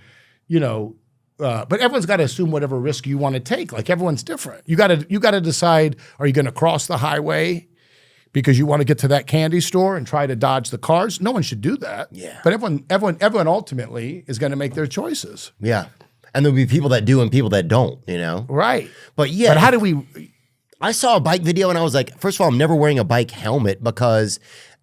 you know, but everyone's got to assume whatever risk you want to take. Like everyone's different. You got to decide, are you going to cross the highway because you want to get to that candy store and try to dodge the cars? No one should do that. Yeah. But everyone ultimately is going to make their choices. Yeah. And there'll be people that do and people that don't, you know? Right. But yeah. But how do we... I saw a bike video and I was like, first of all, I'm never wearing a bike helmet because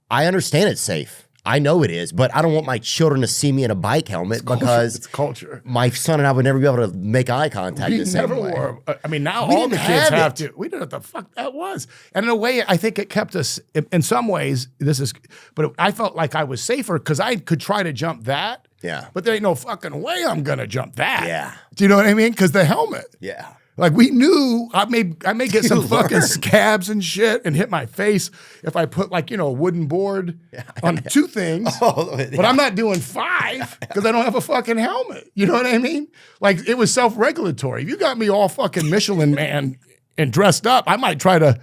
I understand it's safe. I know it is, but I don't want my children to see me in a bike helmet because it's culture. My son and I would never be able to make eye contact the same way. Wore. I mean, now all the kids have to. We didn't know what the fuck that was. And in a way, I think it kept us, in some ways, but I felt like I was safer because I could try to jump that Yeah. But there ain't no fucking way I'm gonna jump that. Yeah. Do you know what I mean? Because the helmet. Yeah. Like we knew I may get some fucking scabs and shit and hit my face if I put like, a wooden board on 2 things. But I'm not doing 5 because I don't have a fucking helmet. You know what I mean? Like it was self-regulatory. If you got me all fucking Michelin man and dressed up, I might try to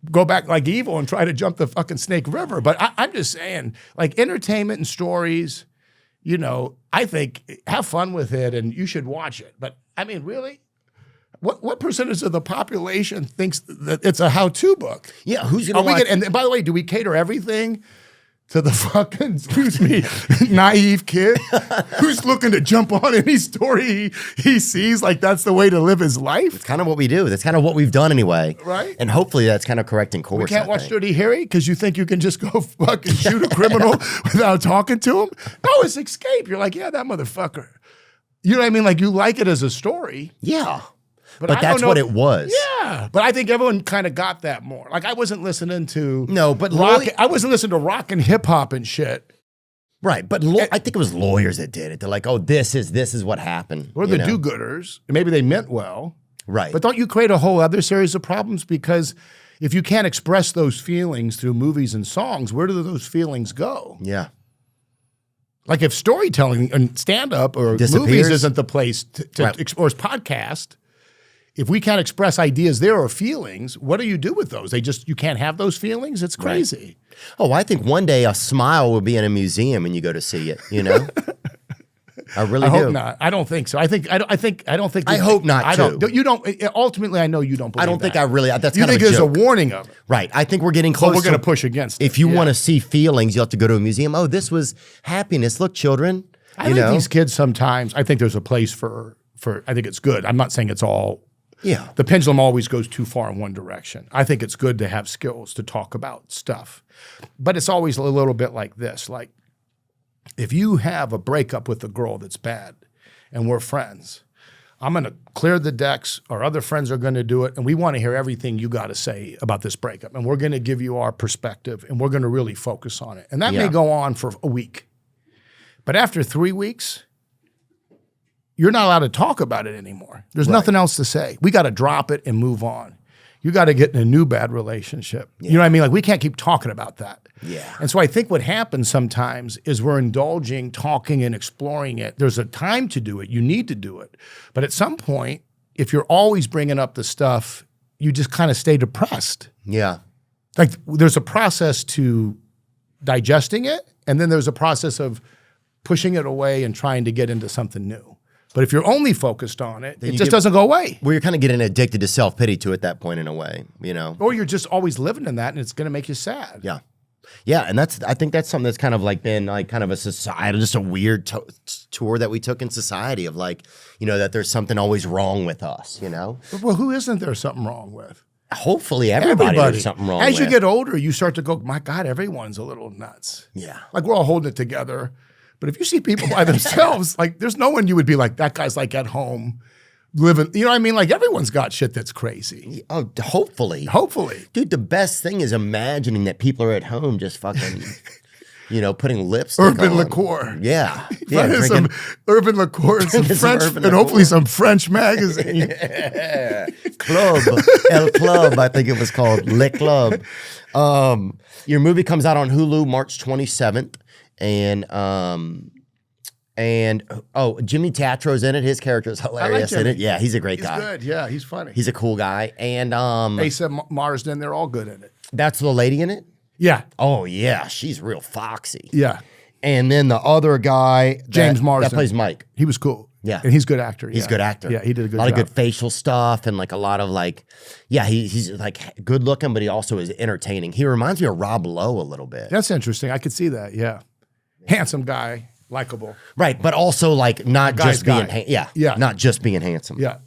go back like evil and try to jump the fucking Snake River. But I'm just saying, like entertainment and stories, I think have fun with it and you should watch it. But I mean, really? What percentage of the population thinks that it's a how-to book? Yeah, who's going to watch? And by the way, do we cater everything to the fucking, excuse me, naive kid who's looking to jump on any story he sees like that's the way to live his life? It's kind of what we do. That's kind of what we've done anyway. Right. And hopefully that's kind of correcting course. We can't watch Dirty Harry because you think you can just go fucking shoot a criminal without talking to him? No, it's Escape. You're like, yeah, that motherfucker. You know what I mean? Like you like it as a story. Yeah. But I that's don't know. what it was. Yeah, but I think everyone kind of got that more. Like I wasn't listening to rock. I wasn't listening to rock and hip hop and shit. Right, but I think it was lawyers that did it. They're like, oh, this is what happened. Or the do-gooders. Maybe they meant well. Right. But don't you create a whole other series of problems? Because if you can't express those feelings through movies and songs, where do those feelings go? Yeah. Like if storytelling and stand-up or movies isn't the place to or podcast, if we can't express ideas there or feelings, what do you do with those? You can't have those feelings? It's crazy. Right. Oh, I think one day a smile will be in a museum and you go to see it, I really do. I hope not. I don't think so. I hope not too. You don't. Ultimately, I know you don't believe. I don't think I really. That's you kind think of a there's joke. a warning of it, right? I think we're getting close. But we're going to push against it. If you want to see feelings, you have to go to a museum. Oh, this was happiness. Look, children. I think these kids sometimes. I think there's a place for. I think it's good. I'm not saying it's all. Yeah. The pendulum always goes too far in one direction. I think it's good to have skills to talk about stuff, but it's always a little bit like this. Like, if you have a breakup with a girl that's bad, and we're friends, I'm going to clear the decks. Our other friends are going to do it, and we want to hear everything you got to say about this breakup, and we're going to give you our perspective, and we're going to really focus on it. And that may go on for a week, but after 3 weeks, you're not allowed to talk about it anymore. There's nothing else to say. We got to drop it and move on. You got to get in a new bad relationship. You know what I mean? Like we can't keep talking about that. Yeah. And so I think what happens sometimes is we're indulging, talking and exploring it. There's a time to do it. You need to do it. But at some point, if you're always bringing up the stuff, you just kind of stay depressed. Yeah. Like there's a process to digesting it, and then there's a process of pushing it away and trying to get into something new. But if you're only focused on it, it just doesn't go away. Well, you're kind of getting addicted to self-pity to at that point in a way, Or you're just always living in that and it's going to make you sad. Yeah. Yeah, and I think that's something that's kind of like been like kind of a society, just a weird tour that we took in society of like, that there's something always wrong with us, Well, who isn't there something wrong with? Hopefully everybody there's something wrong with. As you get older, you start to go, my God, everyone's a little nuts. Yeah. Like we're all holding it together. But if you see people by themselves, like there's no one you would be like, that guy's like at home living, you know what I mean? Like everyone's got shit that's crazy. Oh, hopefully. Hopefully. Dude, the best thing is imagining that people are at home just fucking, putting lipstick Urban on. liqueur. Yeah. Yeah, some urban liqueur and some French, and hopefully some French magazine. Club. El Club, I think it was called. Le Club. Your movie comes out on Hulu March 27th. And Jimmy Tatro's in it. His character is hilarious in it. Yeah, he's a great guy. He's good. Yeah, he's funny. He's a cool guy. And Asa Marsden, they're all good in it. That's the lady in it? Yeah. Oh yeah, she's real foxy. Yeah. And then the other guy, James Marsden, that plays Mike. He was cool. Yeah. And he's a good actor. He's a good actor. Yeah, he did a good job. A lot job. of good facial stuff and like a lot of like, he's like good looking, but he also is entertaining. He reminds me of Rob Lowe a little bit. That's interesting. I could see that. Yeah. Handsome guy, likable. Right, but also like not just being not just being handsome. Yeah.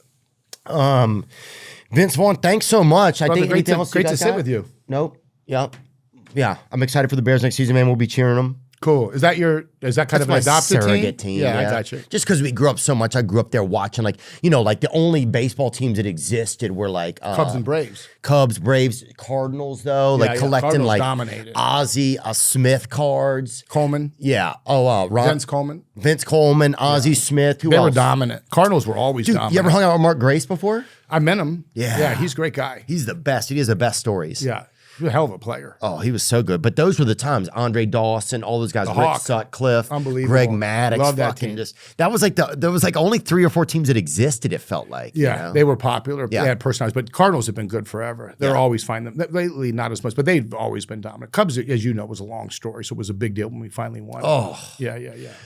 Vince Vaughn, thanks so much. Brother, I think great anything else to you guys sit got? with you. Nope. Yeah. I'm excited for the Bears next season, man. We'll be cheering them. Cool. Is that kind of an my adopted surrogate team? Yeah, I got you. Just because we grew up so much, I grew up there watching, like, like the only baseball teams that existed were like Cubs and Braves. Cubs, Braves, Cardinals, though, like collecting Cardinals like dominated. Ozzie, Smith cards. Coleman. Yeah. Oh, Vince Coleman. Vince Coleman, Ozzie Smith. Who They else? were dominant. Cardinals were always Dude, dominant. you ever hung out with Mark Grace before? I met him. Yeah. Yeah, he's a great guy. He's the best. He has the best stories. Yeah. He's a hell of a player. Oh, he was so good. But those were the times. Andre Dawson, all those guys, Rick Hawk. Sutcliffe, Unbelievable. Greg Maddux. Love that fucking team. just that was like there was like only 3 or 4 teams that existed, it felt like. Yeah, they were popular. Yeah. They had personalities, but Cardinals have been good forever. They're always fine. Them lately, not as much, but they've always been dominant. Cubs, as you know, was a long story, so it was a big deal when we finally won. Oh. Yeah.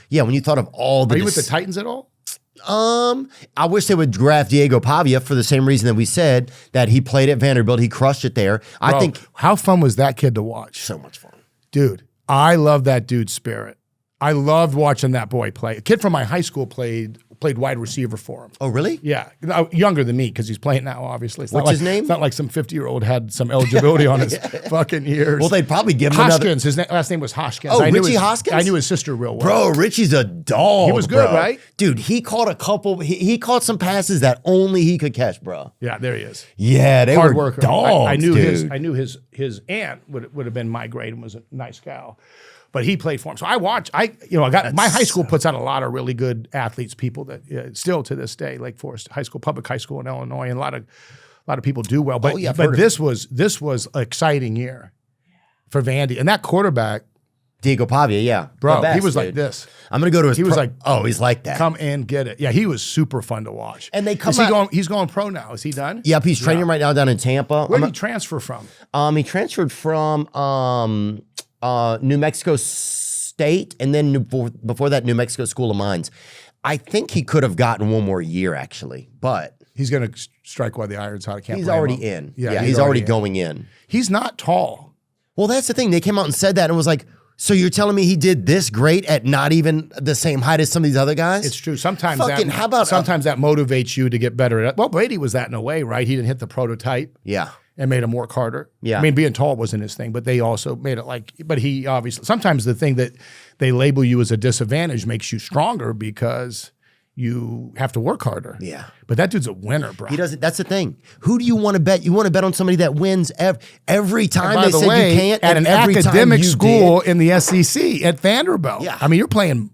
Yeah, when you thought of all the Are you with the Titans at all? I wish they would draft Diego Pavia for the same reason that we said that he played at Vanderbilt. He crushed it there. I Bro, think how fun was that kid to watch? so much fun. Dude, I love that dude's spirit. I loved watching that boy play. A kid from my high school played wide receiver for him. Oh, really? Yeah, younger than me because he's playing now. Obviously, it's What's not his like, name? It's not like some 50-year-old had some eligibility on his fucking years. Well, they'd probably give him another. Hoskins. His last name was Hoskins. Oh, I knew Richie his- Hoskins? I knew his sister real well. Bro, Richie's a dog. He was good, bro. right? Dude, he caught a couple. He caught some passes that only he could catch, bro. Yeah, there he is. Yeah, they Hard were worker. dogs. I knew dude. his aunt would have been my grade and was a nice gal. But he played for him. So I watched. I got my high school puts out a lot of really good athletes, people that still to this day, Lake Forest High School, public high school in Illinois, and a lot of people do well. But yeah, I've heard of this was an exciting year for Vandy, and that quarterback, Diego Pavia, yeah. bro, The best, he was like dude. this. I'm gonna go to his. He was like, oh, he's like that. Come and get it. Yeah, he was super fun to watch. And they come Is he out- going? He's going pro now. Is he done? Yep, he's training right now down in Tampa. Where did he transfer from? He transferred from New Mexico State, and then before that, New Mexico School of Mines. I think he could have gotten one more year actually, but He's going to strike while the iron's hot. I can't he's blame already him. in. Yeah, he's already in. going in. He's not tall. Well, that's the thing. They came out and said that and was like, so you're telling me he did this great at not even the same height as some of these other guys? It's true. Sometimes Fucking, how about sometimes that motivates you to get better at it. Well, Brady was that in a way, right? He didn't hit the prototype Yeah. and made him work harder. Yeah. I mean, being tall wasn't his thing, but they also made it like, but he obviously, sometimes the thing that they label you as a disadvantage makes you stronger because you have to work harder. Yeah. But that dude's a winner, bro. He doesn't. That's the thing. Who do you want to bet? You want to bet on somebody that wins every time By they the say way, you can't. at and an every time academic you school did. in the SEC at Vanderbilt. Yeah. I mean, you're playing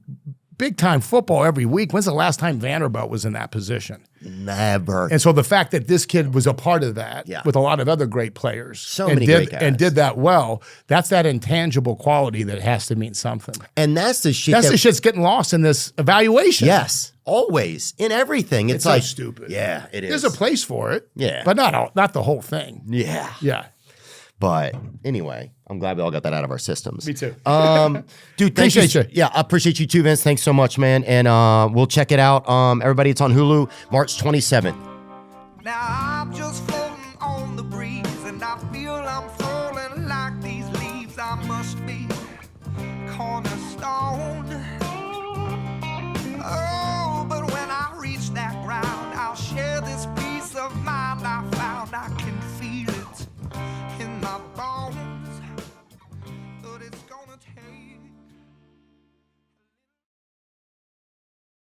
big time football every week. When's the last time Vanderbilt was in that position? Never. And so the fact that this kid was a part of that Yeah. with a lot of other great players So and many did, great guys. and did that well, that's that intangible quality that has to mean something. And that's the shit. That's that, the shit's getting lost in this evaluation. Yes, always in everything. It's so like stupid. Yeah, it is. There's a place for it. Yeah. But not the whole thing. Yeah. Yeah. But anyway, I'm glad we all got that out of our systems. Me too. Dude, thank Appreciate you. Yeah, I appreciate you too, Vince. Thanks so much, man. And we'll check it out. Everybody, it's on Hulu, March 27th. Now I'm just floating on the breeze, and I feel I'm falling like these leaves. I must be cornerstone. Oh, but when I reach that ground, I'll share this peace of mind I found. I can